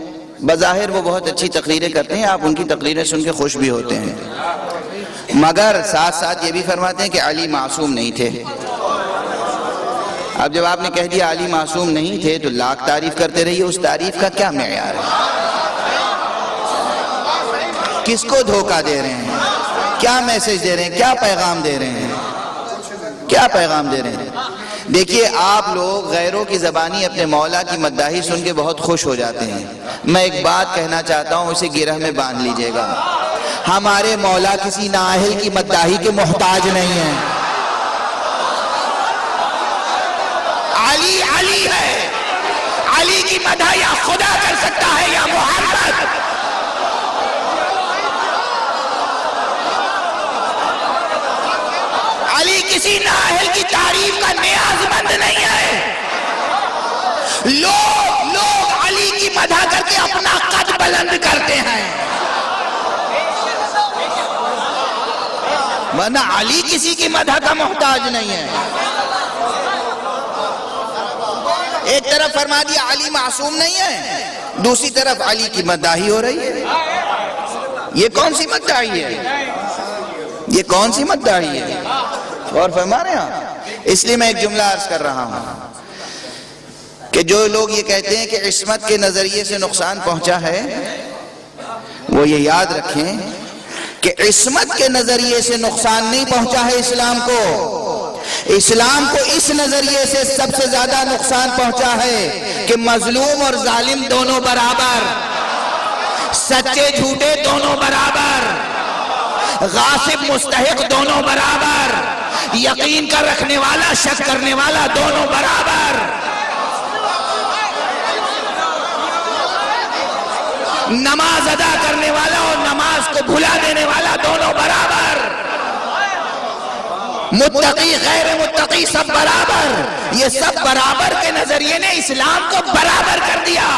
بظاہر وہ بہت اچھی تقریریں کرتے ہیں، آپ ان کی تقریریں سن کے خوش بھی ہوتے ہیں، مگر ساتھ ساتھ یہ بھی فرماتے ہیں کہ علی معصوم نہیں تھے. اب جب آپ نے کہہ دیا علی معصوم نہیں تھے تو لاکھ تعریف کرتے رہیے، اس تعریف کا کیا معیار ہے؟ کس کو دھوکہ دے رہے ہیں؟ کیا میسج دے رہے ہیں؟ کیا پیغام دے رہے ہیں؟ دیکھیے، آپ لوگ غیروں کی زبانی اپنے مولا کی مداحی سن کے بہت خوش ہو جاتے ہیں. میں ایک بات کہنا چاہتا ہوں، اسے گرہ میں باندھ لیجئے گا. ہمارے مولا کسی نااہل کی مداحی کے محتاج نہیں ہیں. علی ہے. علی کی مدح یا خدا کر سکتا ہے یا محمد. علی کسی نااہل کی تعریف کا نیاز مند نہیں ہے. لوگ علی کی مدح کر کے اپنا قد بلند کرتے ہیں، ورنہ علی کسی کی مدح کا محتاج نہیں ہے. ایک طرف فرما دیا علی معصوم نہیں ہے، دوسری طرف علی کی مداحی ہو رہی ہے. یہ کون سی مداحی ہے؟ اور فرما رہے ہیں. اس لیے میں ایک جملہ عرض کر رہا ہوں کہ جو لوگ یہ کہتے ہیں کہ عصمت کے نظریے سے نقصان پہنچا ہے، وہ یہ یاد رکھیں کہ عصمت کے نظریے سے نقصان نہیں پہنچا ہے اسلام کو. اسلام کو اس نظریے سے سب سے زیادہ نقصان پہنچا ہے کہ مظلوم اور ظالم دونوں برابر، سچے جھوٹے دونوں برابر، غاصب مستحق دونوں برابر، یقین کا رکھنے والا شک کرنے والا دونوں برابر، نماز ادا کرنے والا اور نماز کو بھلا دینے والا دونوں برابر، متقی غیر متقی سب برابر. یہ سب برابر کے نظریے نے اسلام کو برابر کر دیا.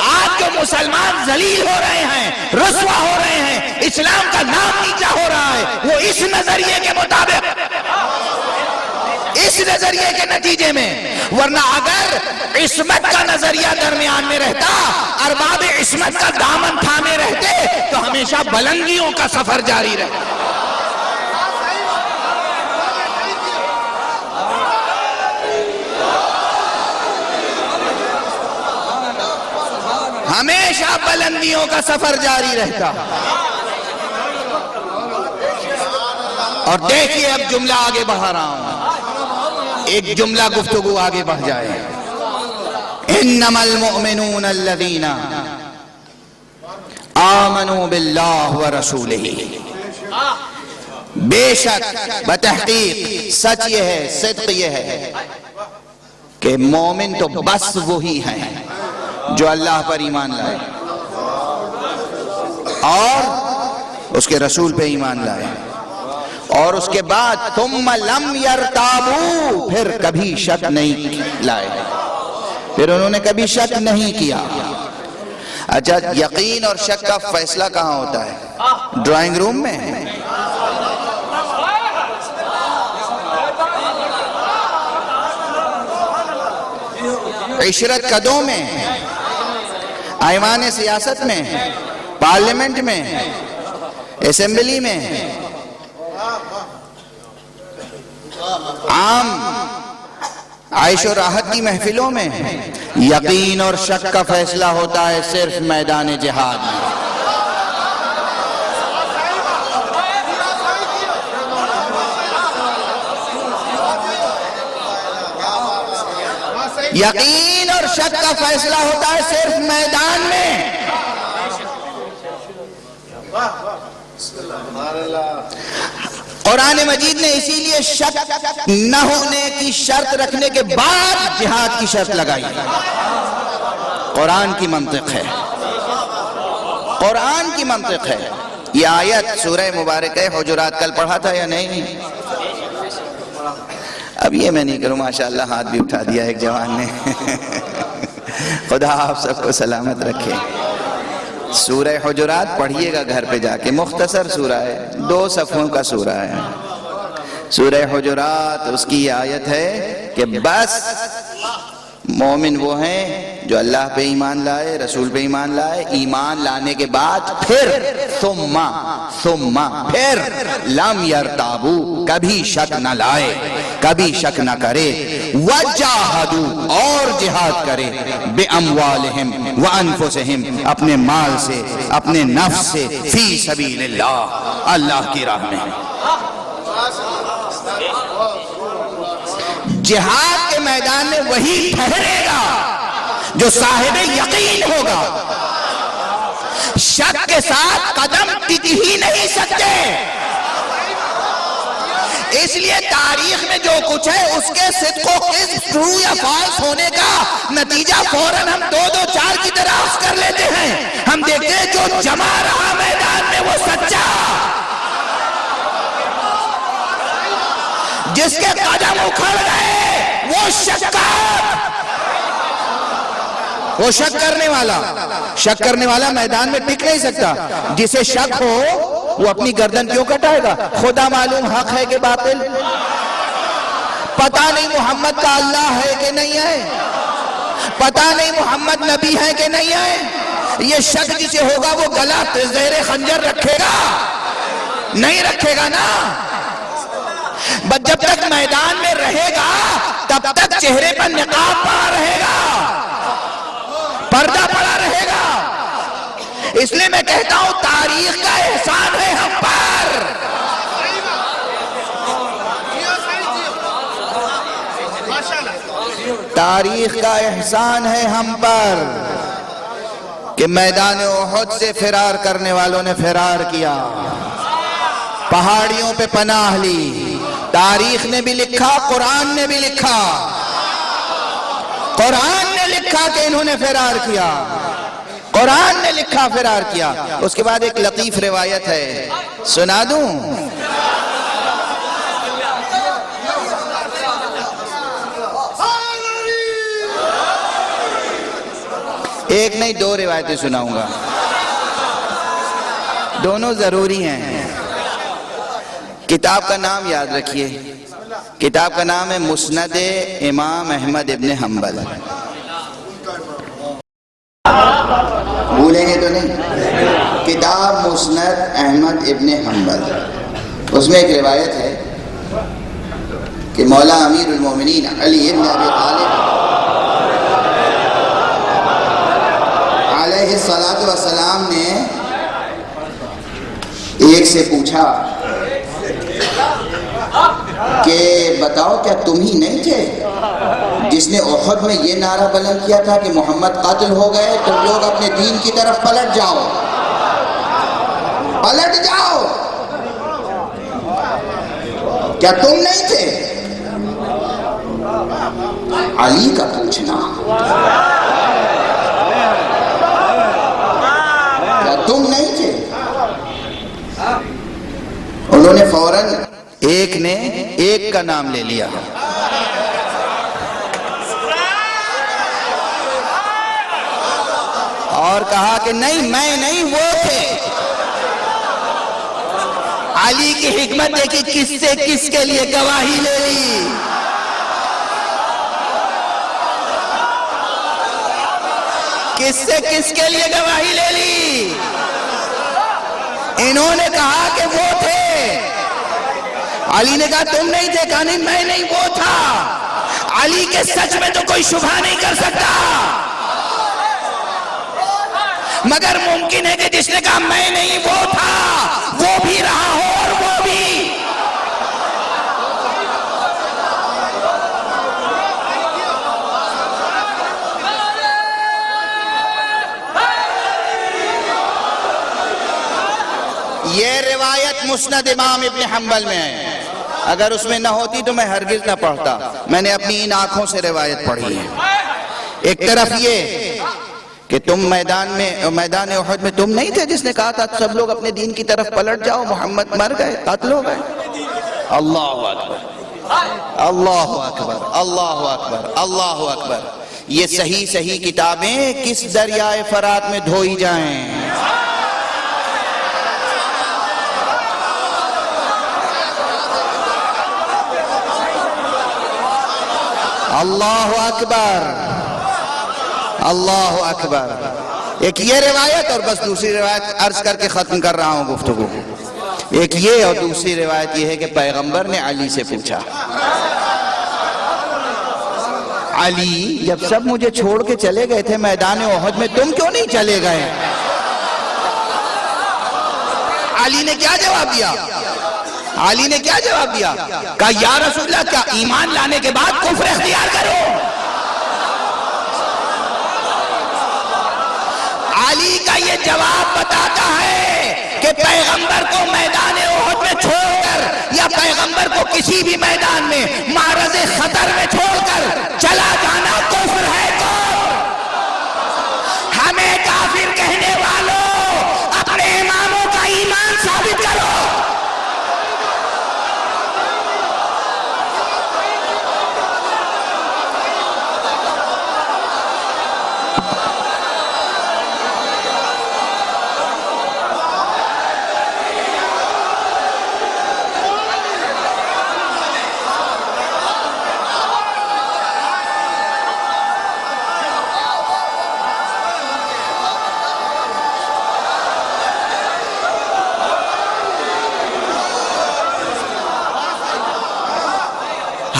آج جو مسلمان ذلیل ہو رہے ہیں، رسوا ہو رہے ہیں، اسلام کا نام نیچا ہو رہا ہے، وہ اس نظریے کے مطابق، اس نظریے کے نتیجے میں. ورنہ اگر عصمت کا نظریہ درمیان میں رہتا، ارباب عصمت کا دامن تھامے رہتے، تو ہمیشہ بلندیوں کا سفر جاری رہتا. ہمیشہ بلندیوں کا سفر جاری رہتا. اور دیکھیے اب جملہ آگے بڑھا رہا ہوں، ایک جملہ گفتگو آگے بڑھ جائے. انما المؤمنون الذین آمنوا باللہ ورسولہ. بے شک، بتحقیق، سچ یہ ہے، صدق یہ ہے کہ مومن تو بس وہی ہیں جو اللہ پر ایمان لائے اور اس کے رسول پہ ایمان لائے، اور اس کے بعد ثم لم یرتابوا، پھر کبھی شک نہیں لائے، پھر انہوں نے کبھی شک نہیں کیا۔ اچھا، یقین اور شک کا فیصلہ کہاں ہوتا ہے؟ ڈرائنگ روم میں؟ عشرت قدوں میں؟ ایوان سیاست میں؟ پارلیمنٹ میں؟ اسمبلی میں؟ عام عیش و راحت کی محفلوں میں؟ یقین اور شک کا فیصلہ ہوتا ہے صرف میدان جہاد میں۔ یقین اور شک کا فیصلہ ہوتا ہے صرف میدان میں۔ قرآن مجید نے اسی لیے شک نہ ہونے کی شرط رکھنے کے بعد جہاد کی شرط لگائی۔ قرآن کی منطق ہے، قرآن کی منطق ہے۔ یہ آیت سورہ مبارکہ حجرات کل پڑھا تھا یا نہیں؟ اب یہ میں نہیں کروں، ماشاءاللہ ہاتھ بھی اٹھا دیا ایک جوان نے۔ خدا آپ سب کو سلامت رکھے۔ سورہ حجرات پڑھیے گا گھر پہ جا کے، مختصر سورہ ہے، 2 صفحوں کا سورہ ہے۔ سورہ حجرات، اس کی یہ آیت ہے کہ بس مومن وہ ہیں جو اللہ پہ ایمان لائے، رسول پہ ایمان لائے، ایمان لانے کے بعد پھر پھر لم یرتابو، کبھی شک نہ لائے، کبھی شک نہ کرے، وجاہدوا، اور جہاد کرے، باموالہم وانفسہم، اپنے مال سے، اپنے نفس سے، فی سبیل اللہ، اللہ کی راہ میں۔ جہاد کے میدان میں وہی ٹھہرے گا جو صاحب یقین ہوگا۔ شک کے ساتھ قدم ٹک ہی نہیں سکتے۔ اس لیے تاریخ میں جو کچھ ہے اس کے صدق و کذب، ٹرو یا فالس ہونے کا نتیجہ فوراً ہم 2 4 کی طرح کر لیتے ہیں۔ ہم دیکھتے ہیں جو جمع رہا میدان میں وہ سچا، جس کے قدم اکھڑ گئے وہ شکار، وہ شک کرنے والا میدان میں ٹک نہیں سکتا۔ جسے شک ہو وہ اپنی گردن کیوں کٹائے گا؟ خدا معلوم حق ہے کہ باطل، پتہ نہیں محمد کا اللہ ہے کہ نہیں ہے، پتہ نہیں محمد نبی ہے کہ نہیں ہے۔ یہ شک جسے ہوگا وہ گلا زیر خنجر رکھے گا؟ نہیں رکھے گا نا۔ بس جب تک میدان میں رہے گا تب تک چہرے پر نقاب پڑا رہے گا، پردہ پڑا رہے گا۔ اس لیے میں کہتا ہوں تاریخ کا احسان ہے ہم پر۔ تاریخ کا احسان ہے ہم پر کہ میدان احد سے فرار کرنے والوں نے فرار کیا، پہاڑیوں پہ پناہ لی۔ تاریخ نے بھی لکھا، قرآن نے بھی لکھا، قرآن نے لکھا کہ انہوں نے فرار کیا، قرآن نے لکھا فرار کیا۔ اس کے بعد ایک لطیف روایت ہے، سنا دوں؟ ایک نہیں 2 روایتیں سناؤں گا، دونوں ضروری ہیں۔ کتاب کا نام یاد رکھیے، کتاب کا نام ہے مسند امام احمد ابن حنبل۔ بھولیں گے تو نہیں؟ کتاب مسند احمد ابن حنبل، اس میں ایک روایت ہے کہ مولا امیر المومنین علی ابن ابی طالب علیہ الصلاۃ والسلام نے ایک سے پوچھا کہ بتاؤ کیا تم ہی نہیں تھے جس نے احد میں یہ نعرہ بلند کیا تھا کہ محمد قاتل ہو گئے، تم لوگ اپنے دین کی طرف پلٹ جاؤ، پلٹ جاؤ؟ کیا تم نہیں تھے؟ علی کا پوچھنا، ایک نے ایک کا نام لے لیا. اور کہا کہ نہیں میں نہیں وہ تھے. علی کی حکمت ہے کہ کس سے کس کے لیے گواہی لے لی. کس سے کس کے لیے گواہی لے لی. انہوں نے کہا کہ وہ تھے. علی نے کہا تم نہیں تھے. کہا نہیں میں نہیں وہ تھا. علی کے سچ میں تو کوئی شبہ نہیں کر سکتا، مگر ممکن ہے کہ جس نے کہا میں نہیں وہ تھا وہ بھی رہا ہو اور وہ بھی. یہ روایت مسند امام ابن حنبل میں ہے. اگر اس میں نہ ہوتی تو میں ہرگز نہ پڑھتا. میں نے اپنی ان آنکھوں سے روایت پڑھی ہے. ایک طرف یہ کہ تم میدان احد میں تم نہیں تھے جس نے کہا تھا سب لوگ اپنے دین کی طرف پلٹ جاؤ، محمد مر گئے، قتل ہو گئے. اللہ اکبر اللہ اکبر اللہ اکبر اللہ اکبر. یہ صحیح کتابیں کس دریائے فرات میں دھوئی جائیں. اللہ اکبر اللہ اکبر. ایک یہ روایت اور بس دوسری روایت عرض کر کے ختم کر رہا ہوں گفتگو. ایک یہ اور دوسری روایت یہ ہے کہ پیغمبر نے علی سے پوچھا علی جب سب مجھے چھوڑ کے چلے گئے تھے میدان احد میں تم کیوں نہیں چلے گئے. علی نے کیا جواب دیا؟ علی نے کیا جواب دیا؟ کہا یا رسول اللہ کیا ایمان لانے کے بعد کفر اختیار کرو؟ علی کا یہ جواب بتاتا ہے کہ پیغمبر کو میدان احد میں چھوڑ کر یا پیغمبر کو کسی بھی میدان میں معرض خطر میں چھوڑ کر چلا جانا کفر ہے. ہمیں کافر کہنے والوں اپنے اماموں کا ایمان ثابت کرو.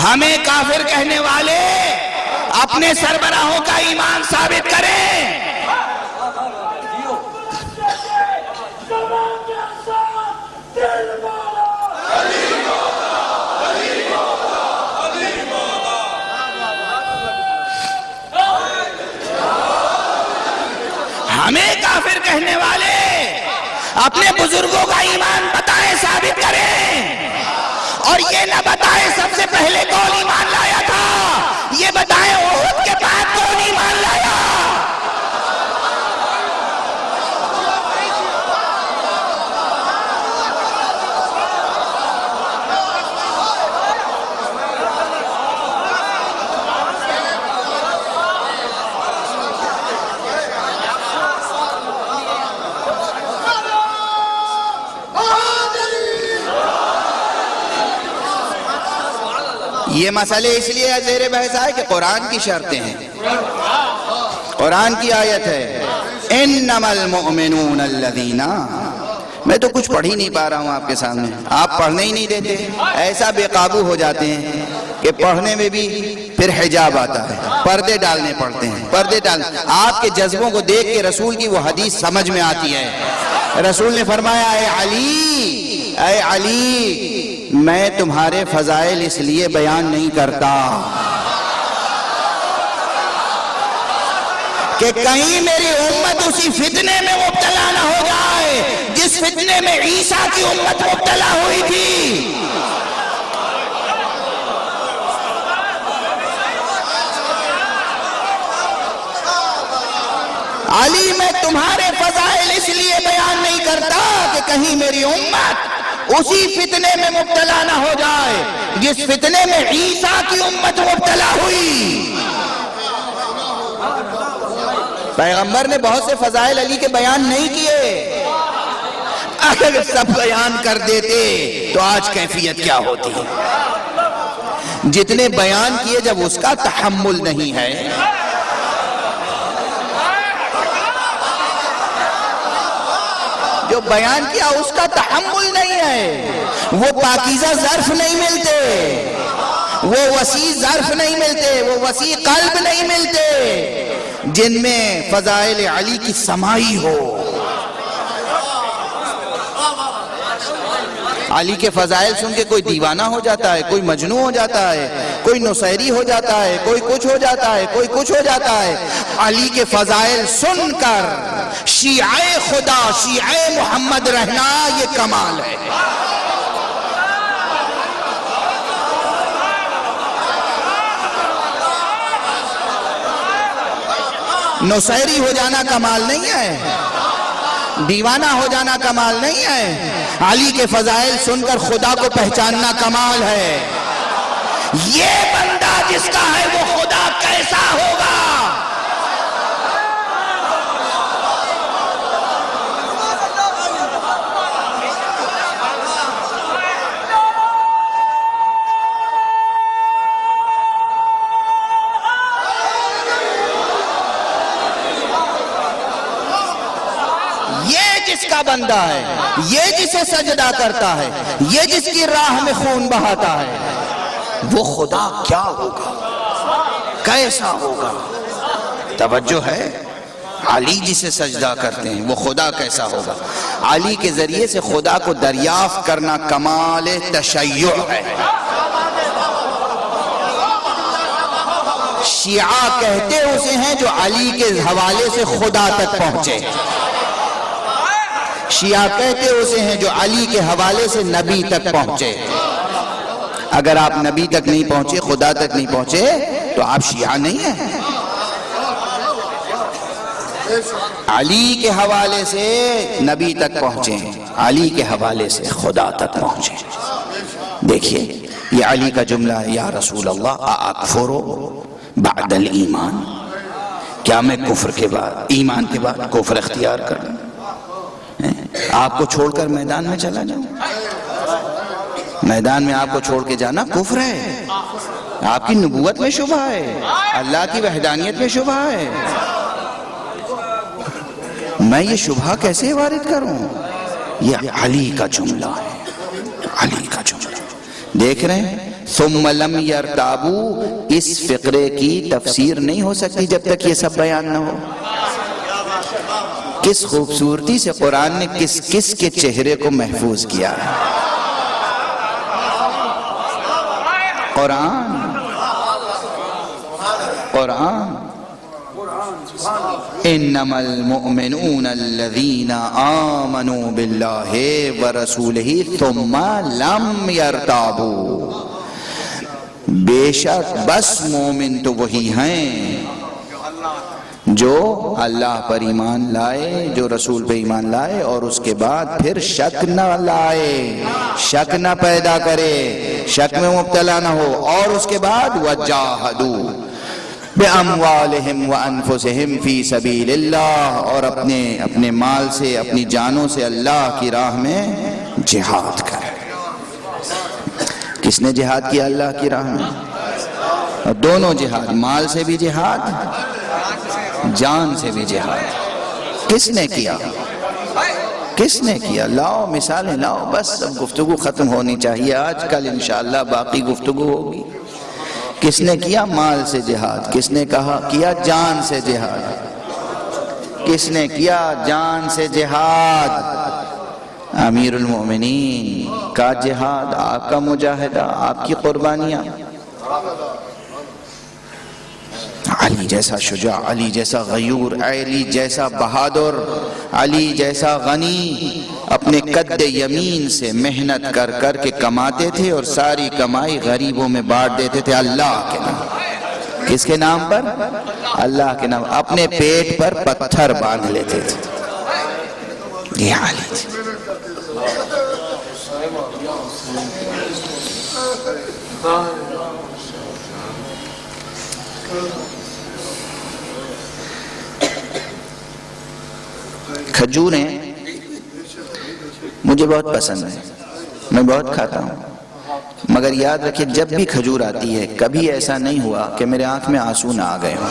ہمیں کافر کہنے والے اپنے سربراہوں کا ایمان ثابت کریں. ہمیں کافر کہنے والے اپنے بزرگوں کا ایمان بتائیں، ثابت کریں. اور یہ نہ بتائیں سب سے پہلے کون ایمان لایا تھا، یہ بتائیں احد کے بعد کون ایمان لایا. یہ مسئلے اس لیے زیر بحث آئے کہ قرآن کی شرطیں ہیں. قرآن کی آیت ہے انما المؤمنون الذین. میں تو کچھ پڑھ ہی نہیں پا رہا ہوں آپ کے سامنے، آپ پڑھنے ہی نہیں دیتے. ایسا بے قابو ہو جاتے ہیں کہ پڑھنے میں بھی پھر حجاب آتا ہے، پردے ڈالنے پڑتے ہیں. پردے ڈالنے آپ کے جذبوں کو دیکھ کے رسول کی وہ حدیث سمجھ میں آتی ہے. رسول نے فرمایا اے علی میں تمہارے فضائل اس لیے بیان نہیں کرتا کہ کہیں میری امت اسی فتنے میں مبتلا نہ ہو جائے جس فتنے میں عیسیٰ کی امت مبتلا ہوئی تھی. علی میں تمہارے فضائل اس لیے بیان نہیں کرتا کہ کہیں میری امت اسی فتنے میں مبتلا نہ ہو جائے جس فتنے میں عیسیٰ کی امت مبتلا ہوئی۔ پیغمبر نے بہت سے فضائل علی کے بیان نہیں کیے، اگر سب بیان کر دیتے تو آج کیفیت کیا ہوتی؟ جتنے بیان کیے جب اس کا تحمل نہیں ہے، جو بیان کیا اس کا تحمل نہیں ہے، وہ پاکیزہ ظرف نہیں ملتے، وہ وسیع ظرف نہیں ملتے، وہ وسیع قلب نہیں ملتے جن میں فضائل علی کی سمائی ہو۔ علی کے فضائل سن کے کوئی دیوانہ ہو جاتا ہے، کوئی مجنون ہو جاتا ہے، کوئی نصیری ہو جاتا ہے، کوئی کچھ ہو جاتا ہے، کوئی کچھ ہو جاتا ہے۔ علی کے فضائل سن کر شیعہ خدا، شیعہ محمد رہنا یہ کمال ہے۔ نصیری ہو جانا کمال نہیں ہے، دیوانہ ہو جانا کمال نہیں ہے، علی کے فضائل سن کر خدا کو پہچاننا کمال ہے۔ یہ بندہ جس کا ہے وہ خدا کیسا ہوگا؟ جس کا بندہ ہے، یہ جسے سجدہ کرتا ہے، یہ جس کی راہ میں خون بہاتا ہے، وہ خدا کیا ہوگا، کیسا ہوگا؟ توجہ ہے، علی جسے سجدہ کرتے ہیں وہ خدا کیسا ہوگا؟ علی کے ذریعے سے خدا کو دریافت کرنا کمال تشیع ہے۔ شیعہ کہتے اسے ہیں جو علی کے حوالے سے خدا تک پہنچے، شیعہ کہتے اسے ہیں جو علی کے حوالے سے نبی تک پہنچے۔ اگر آپ نبی تک نہیں پہنچے، خدا تک نہیں پہنچے تو آپ شیعہ نہیں ہیں۔ علی کے حوالے سے نبی تک پہنچے، علی کے حوالے سے خدا تک پہنچے۔ دیکھیے یہ علی کا جملہ ہے، یا رسول اللہ اکفر بعد الایمان، کیا میں کفر کے بعد، ایمان کے بعد کفر اختیار کر لوں؟ آپ کو چھوڑ کر میدان میں چلا جاؤں؟ میدان میں آپ کو چھوڑ کے جانا کفر ہے، آپ کی نبوت میں شبہ ہے، اللہ کی وحدانیت میں شبہ ہے۔ میں یہ شبہ کیسے وارد کروں؟ یہ علی کا جملہ ہے، علی کا جملہ۔ دیکھ رہے ہیں ثم لم یرتابو، اس فقرے کی تفسیر نہیں ہو سکتی جب تک یہ سب بیان نہ ہو۔ کس خوبصورتی سے قرآن نے کس کس کے چہرے کو محفوظ کیا ہے۔ قرآن انما المؤمنون الذین آمنوا باللہ ورسولہ ثم لم یرتابوا، بے شک بس مومن تو وہی ہیں جو اللہ پر ایمان لائے، جو رسول پہ ایمان لائے اور اس کے بعد پھر شک نہ لائے، شک نہ پیدا کرے، شک میں مبتلا نہ ہو، اور اس کے بعد وجاہدوا بِأَمْوَالِهِمْ وَأَنفُسِهِمْ فِي سَبِيلِ اللَّهِ، اور اپنے مال سے، اپنی جانوں سے اللہ کی راہ میں جہاد کرے۔ کس نے جہاد کیا اللہ کی راہ میں؟ اور دونوں جہاد، مال سے بھی جہاد، جان سے بھی جہاد۔ کس نے کیا؟ کس نے کیا؟ لاؤ مثالیں لاؤ، بس اب گفتگو ختم ہونی چاہیے، آج کل انشاءاللہ باقی گفتگو ہوگی۔ کس نے کیا مال سے جہاد؟ کس نے کیا جان سے جہاد؟ کس نے کیا جان سے جہاد؟ امیر المومنین کا جہاد، آپ کا مجاہدہ، آپ کی قربانیاں۔ علی جیسا شجاع، علی جیسا غیور، علی جیسا بہادر، علی جیسا غنی، اپنے قد یمین سے محنت کر کر کے کماتے تھے اور ساری کمائی غریبوں میں بانٹ دیتے تھے اللہ کے نام۔ کس کے نام پر؟ اللہ کے نام۔ اپنے پیٹ پر پتھر باندھ لیتے تھے۔ یہ علی تھے۔ کھجوریں مجھے بہت پسند ہیں، میں بہت کھاتا ہوں، مگر یاد رکھیں جب بھی کھجور آتی ہے کبھی ایسا نہیں ہوا کہ میرے آنکھ میں آنسو نہ آ گئے ہوں۔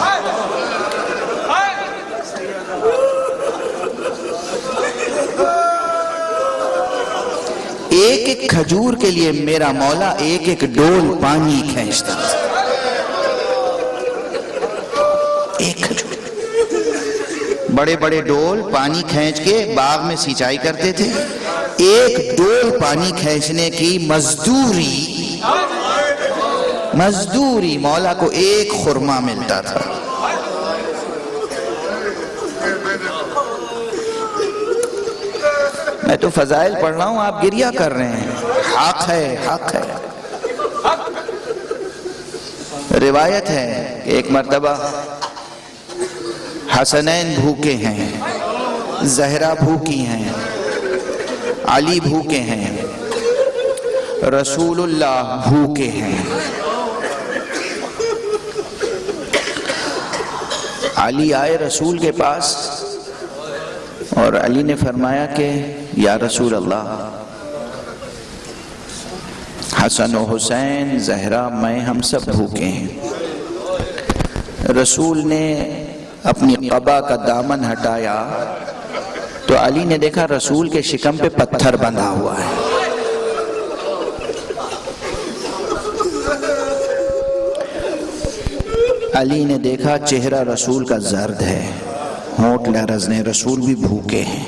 ایک ایک کھجور کے لیے میرا مولا ایک ایک ڈول پانی کھینچتا تھا، ایک کھجور، بڑے بڑے ڈول پانی کھینچ کے باغ میں سینچائی کرتے تھے، ایک ڈول پانی کھینچنے کی مزدوری مولا کو ایک خرما ملتا تھا۔ میں تو فضائل پڑھ رہا ہوں، آپ گریہ کر رہے ہیں، حق ہے، حق ہے۔ روایت ہے کہ ایک مرتبہ حسنین بھوکے ہیں، زہرا بھوکی ہیں، علی بھوکے ہیں، رسول اللہ بھوکے ہیں۔ علی آئے رسول کے پاس اور علی نے فرمایا کہ یا رسول اللہ، حسن و حسین، زہرا، میں، ہم سب بھوکے ہیں۔ رسول نے اپنی قبا کا دامن ہٹایا تو علی نے دیکھا رسول کے شکم پہ پتھر بندھا ہوا ہے۔ علی نے دیکھا چہرہ رسول کا زرد ہے، ہونٹ لرزنے، رسول بھی بھوکے ہیں۔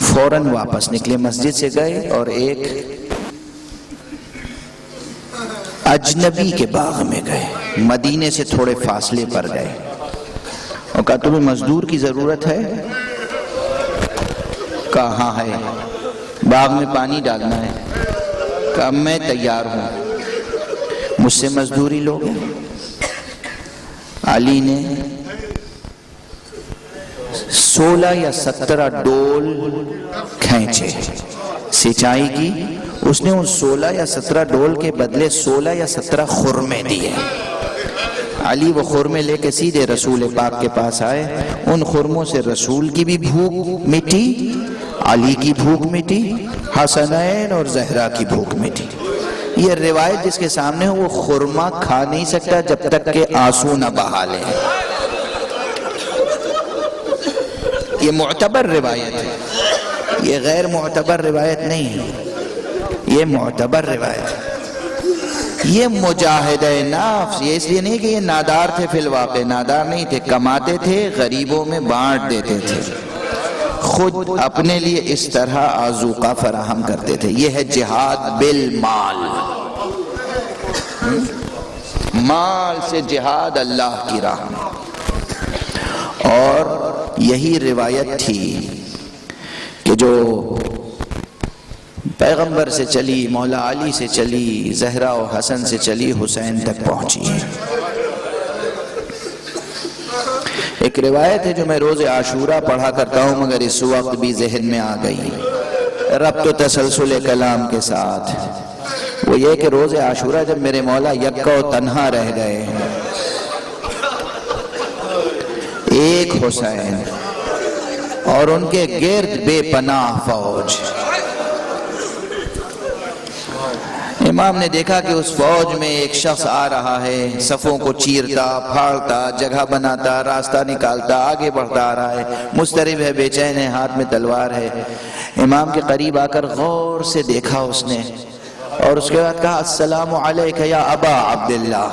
فوراً واپس نکلے، مسجد سے گئے اور ایک اجنبی کے باغ میں گئے، مدینے سے تھوڑے فاصلے پر گئے اور کہا تمہیں مزدور کی ضرورت ہے؟ کہا ہاں ہے۔ باغ میں پانی ڈالنا ہے؟ کہا میں تیار ہوں، مجھ سے مزدوری لوگے؟ علی نے 16 یا 17 ڈول کھینچے، سینچائی کی۔ اس نے ان 16 یا 17 ڈول کے بدلے 16 یا 17 خرمے دیے۔ علی وہ خرمے لے کے سیدھے رسول پاک کے پاس آئے، ان خرموں سے رسول کی بھی بھوک مٹی، علی کی بھوک مٹی، حسنین اور زہرا کی بھوک مٹی۔ یہ روایت جس کے سامنے ہو وہ خرما کھا نہیں سکتا جب تک کہ آنسو نہ بہا لے۔ یہ معتبر روایت ہے، یہ غیر معتبر روایت نہیں ہے، یہ معتبر روایت ہے۔ یہ مجاہدہ نفس، یہ اس لیے نہیں کہ یہ نادار تھے، فی الواقع نادار نہیں تھے، کماتے تھے، غریبوں میں بانٹ دیتے تھے، خود اپنے لیے اس طرح آذوقہ فراہم کرتے تھے۔ یہ ہے جہاد بالمال، مال سے جہاد اللہ کی راہ میں۔ اور یہی روایت تھی کہ جو پیغمبر سے چلی، مولا علی سے چلی، زہرا و حسن سے چلی، حسین تک پہنچی۔ ایک روایت ہے جو میں روز عاشورہ پڑھا کرتا ہوں مگر اس وقت بھی ذہن میں آ گئی ربط و تسلسل کلام کے ساتھ، وہ یہ کہ روز عاشورہ جب میرے مولا یکا و تنہا رہ گئے، ایک حسین اور ان کے گرد بے پناہ فوج، امام نے دیکھا کہ اس فوج میں ایک شخص آ رہا ہے، صفوں کو چیرتا، پھاڑتا، جگہ بناتا، راستہ نکالتا، آگے بڑھتا آ رہا ہے، مضطرب ہے، بے چین ہے، ہاتھ میں تلوار ہے۔ امام کے قریب آ کر غور سے دیکھا اس نے اور اس کے بعد کہا السلام علیک یا ابا عبداللہ،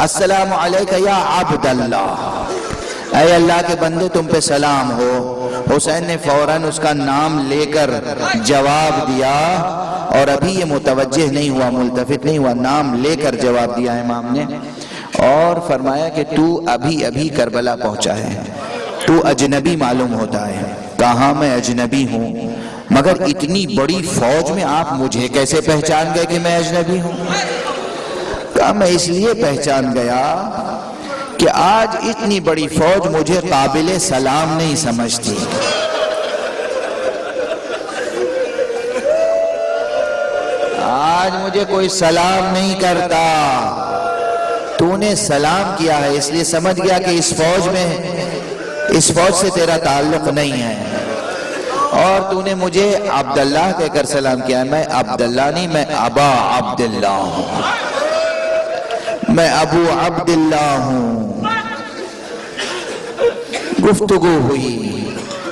السلام علیک یا عبداللہ، اے اللہ کے بندے تم پہ سلام ہو۔ حسین نے فوراً اس کا نام لے کر جواب دیا اور ابھی یہ متوجہ نہیں ہوا، ملتفت نہیں ہوا، نام لے کر جواب دیا امام نے اور فرمایا کہ تو ابھی ابھی کربلا پہنچا ہے، تو اجنبی معلوم ہوتا ہے۔ کہاں میں اجنبی ہوں، مگر اتنی بڑی فوج میں آپ مجھے کیسے پہچان گئے کہ میں اجنبی ہوں؟ کہا میں اس لیے پہچان گیا کہ آج اتنی بڑی فوج مجھے قابل سلام نہیں سمجھتی، آج مجھے کوئی سلام نہیں کرتا. تو نے سلام کیا ہے اس لیے سمجھ گیا کہ اس فوج سے تیرا تعلق نہیں ہے. اور تو نے مجھے عبداللہ کہہ کر سلام کیا ہے. میں عبداللہ نہیں، میں ابا عبداللہ ہوں، میں ابو عبداللہ ہوں. گفتگو ہوئی،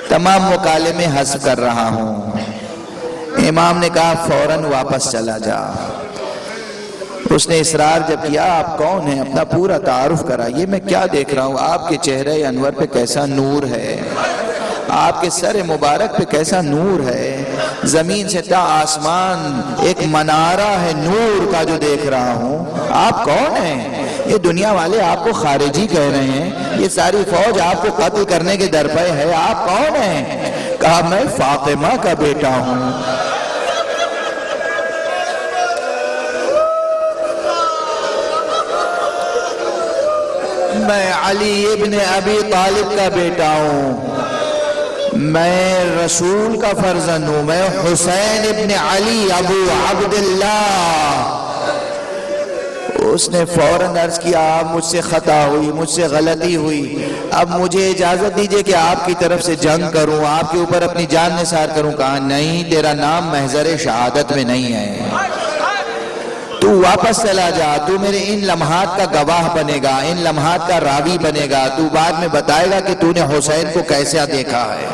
تمام مکالمے حذف کر رہا ہوں. امام نے کہا فوراً واپس چلا جا. اس نے اصرار جب کیا آپ کون ہیں، اپنا پورا تعارف کرا. یہ میں کیا دیکھ رہا ہوں، آپ کے چہرے انور پہ کیسا نور ہے، آپ کے سر مبارک پہ کیسا نور ہے. زمین سے تا آسمان ایک منارہ ہے نور کا جو دیکھ رہا ہوں. آپ کون ہیں؟ یہ دنیا والے آپ کو خارجی کہہ رہے ہیں، یہ ساری فوج آپ کو قتل کرنے کے درپے ہے. آپ کون ہیں؟ کہا میں فاطمہ کا بیٹا ہوں. میں علی ابن ابی طالب کا بیٹا ہوں، میں رسول کا فرزند ہوں، میں حسین ابن علی ابو عبداللہ. اس نے فوراً عرض کیا آپ مجھ سے خطا ہوئی، مجھ سے غلطی ہوئی، اب مجھے اجازت دیجئے کہ آپ کی طرف سے جنگ کروں، آپ کے اوپر اپنی جان نثار کروں. کہا نہیں، تیرا نام محضر شہادت میں نہیں ہے، تو واپس چلا جا. تو میرے ان لمحات کا گواہ بنے گا، ان لمحات کا راوی بنے گا. تو بعد میں بتائے گا کہ تو نے حسین کو کیسا دیکھا ہے،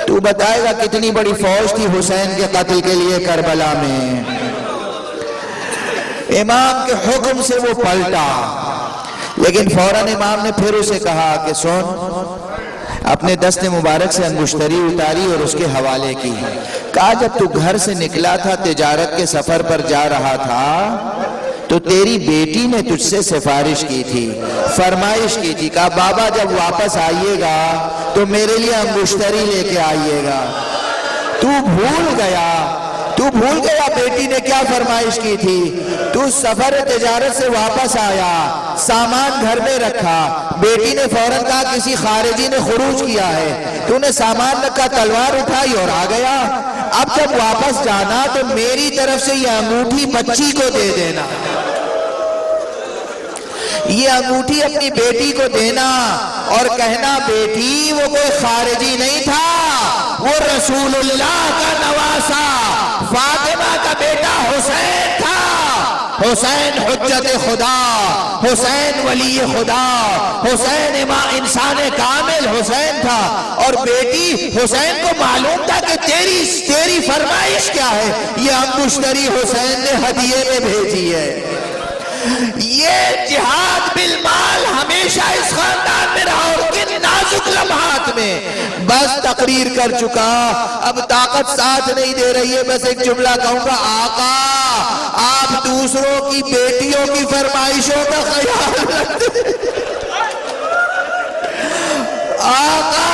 تو بتائے گا کتنی بڑی فوج تھی حسین کے قتل کے لیے کربلا میں. امام کے حکم سے وہ پلٹا، لیکن فوراً امام نے پھر اسے کہا کہ سن. اپنے دست مبارک سے انگشتری اتاری اور اس کے حوالے کی. کہا جب تو گھر سے نکلا تھا، تجارت کے سفر پر جا رہا تھا، تو تیری بیٹی نے تجھ سے سفارش کی تھی، فرمائش کی تھی. کہا بابا جب واپس آئیے گا تو میرے لیے انگشتری لے کے آئیے گا. تو بھول گیا بیٹی نے کیا فرمائش کی تھی. تو سفر تجارت سے واپس آیا، سامان گھر میں رکھا، بیٹی نے فوراً کہا کسی خارجی نے خروج کیا ہے. تو نے سامان رکھا، تلوار اٹھائی اور آ گیا. اب جب واپس جانا تو میری طرف سے یہ انگوٹھی بچی کو دے دینا، یہ انگوٹھی اپنی بیٹی کو دینا اور کہنا بیٹی وہ کوئی خارجی نہیں تھا، وہ رسول اللہ کا نواسا فاطمہ کا بیٹا حسین تھا. حسین حجت خدا، حسین ولی خدا، حسین انسان کامل حسین تھا. اور بیٹی حسین کو معلوم تھا کہ تیری فرمائش کیا ہے. یہ انگشتری حسین نے ہدیے میں بھیجی ہے. یہ جہاد بالمال ہمیشہ اس خاندان میں رہا اور کن نازک لمحات میں. بس تقریر کر چکا، اب طاقت ساتھ نہیں دے رہی ہے. بس ایک جملہ کہوں گا، آقا آپ دوسروں کی بیٹیوں کی فرمائشوں کا خیال رکھتے. آقا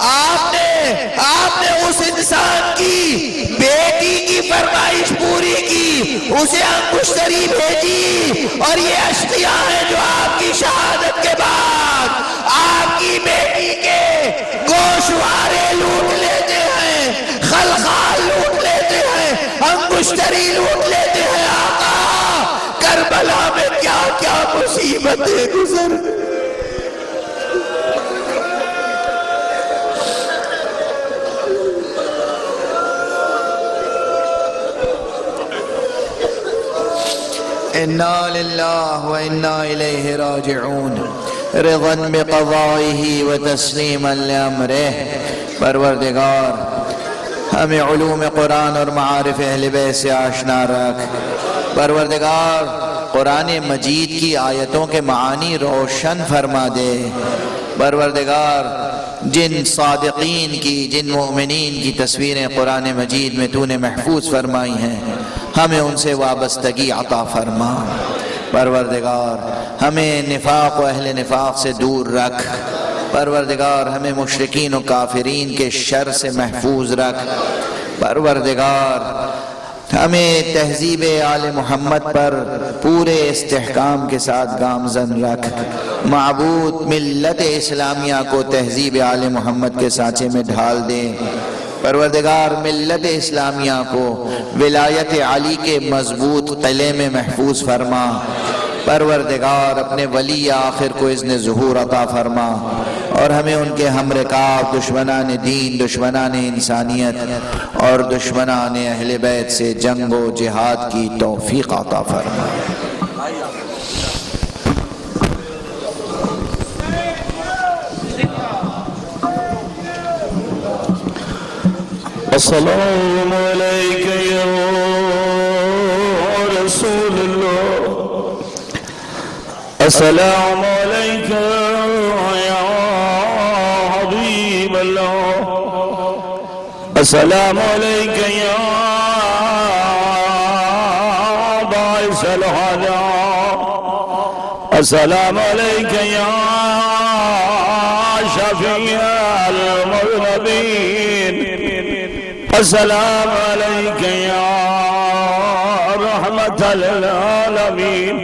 آپ نے اس انسان کی بیٹی کی فرمائش پوری کی، اسے انگشتری بھیجی. اور یہ اشقیاء ہیں جو آپ کی شہادت کے بعد آپ کی بیٹی کے گوشوارے لوٹ لیتے ہیں، خلخال لوٹ لیتے ہیں، انگشتری لوٹ لیتے ہیں. آقا کربلا میں کیا کیا مصیبتیں گزر. انا للہ و انا الیہ راجعون. رضا بقضائہ و تسلیما لامرہ. پروردگار ہمیں علوم قرآن اور معارف اہل بیت سے آشنا رکھ. پروردگار قرآن مجید کی آیتوں کے معانی روشن فرما دے. پروردگار جن صادقین کی، جن مومنین کی تصویریں قرآن مجید میں تو نے محفوظ فرمائی ہیں، ہمیں ان سے وابستگی عطا فرما. پروردگار ہمیں نفاق و اہل نفاق سے دور رکھ. پروردگار ہمیں مشرکین و کافرین کے شر سے محفوظ رکھ. پروردگار ہمیں تہذیب آل محمد پر پورے استحکام کے ساتھ گامزن رکھ. معبود ملت اسلامیہ کو تہذیب آل محمد کے سانچے میں ڈھال دے. پروردگار ملت اسلامیہ کو ولایت علی کے مضبوط قلعے میں محفوظ فرما۔ پروردگار اپنے ولی آخر کو اذن ظہور عطا فرما، اور ہمیں ان کے ہم رکاب دشمنان دین، دشمنان انسانیت اور دشمنان اہل بیت سے جنگ و جہاد کی توفیق عطا فرما۔ السلام علیک یا رسول اللہ، السلام علیک یا حبیب اللہ، السلام علیک یا باعث الہدی، السلام علیک یا شفیع المذنبین، السلام علیک یا رحمت للعالمین،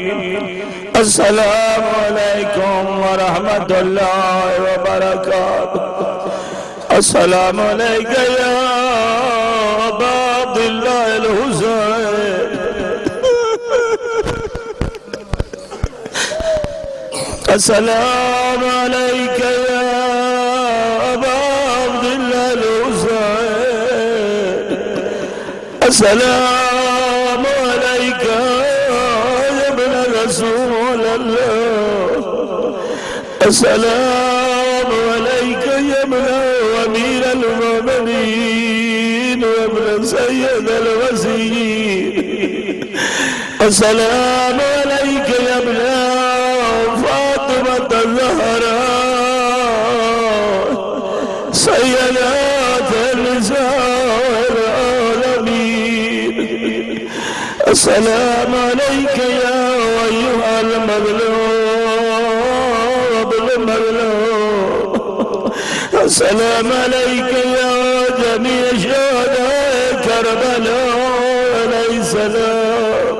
السلام علیکم ورحمت اللہ وبرکاتہ، السلام علیک یا ابا عبداللہ الحسین، السلام علیک یا ابا عبداللہ الحسین، السلام علیک یا ابن رسول اللہ، السلام علیک یا ابن امیر المؤمنین وابن سید الوزیر، السلام علیک یا ابن فاطمة الزہراء سیدات النساء العالمین، السلام علیک یا ایھا المظلوم ابن المظلوم، السلام علیک یا جمیع شہداء کربلاء علیہ السلام،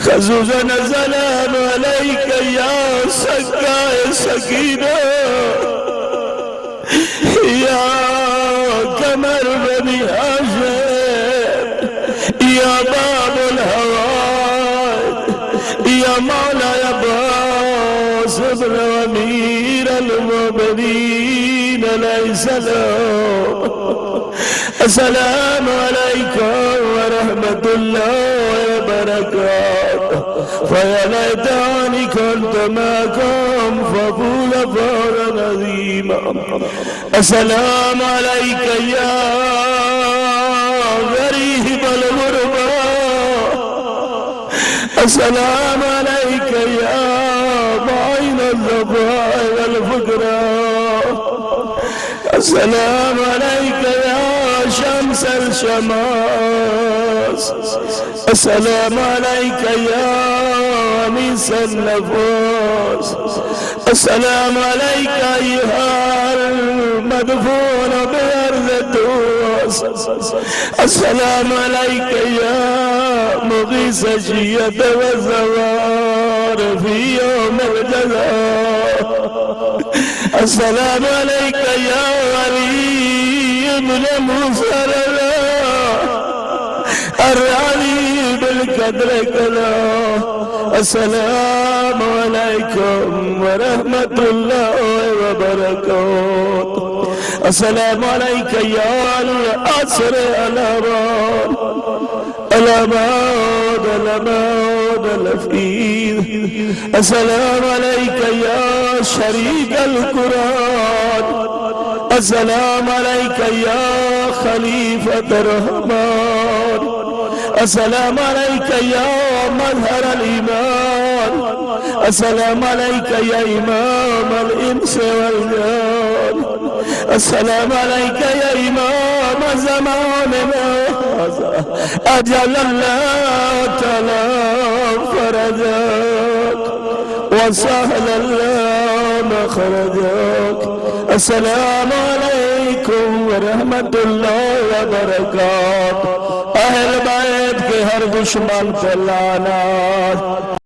خصوصاً السلام علیک یا سکائے سکینہ، یا قمر بنی ہاشم، یا باب الہوائج، یا مولا عباس ابن امیر المؤمنین علیہ السلام، السلام علیکم ورحمت اللہ وبرکاتہ، فیا لیتنی کنت معکم فأفوز فوزا عظیما، السلام علیک یا غریب الغرباء، السلام علیک یا معین الضعفاء والفقراء، السلام علیک یا شمس الشماس، السلام علیک یا انیس النفوس، السلام علیک ایھا المدفون بأرض الدوس، السلام علیک یا مغیث الشیعة والزوار فی یوم الجزاء، السلام علیک یا علی ابن موسیٰ الرعلی بالقدر کلا، السلام علیکم ورحمت اللہ وبرکاتہ، السلام علیک یا العصر الاباد، الاباد الاباد الافید، السلام علیک یا شریک القرآن، السلام علیک یا خلیفۃ الرحمن، السلام علیک یا مظہر الایمان، السلام علیک یا امام الانس والجان، السلام علیک یا امام زماننا اجل اللہ تعالی فرجاک وسهل اللہ مخرجاک، السلام علیکم ورحمت اللہ وبرکاتہ، اہل بیت کے ہر دشمن کو لعنت۔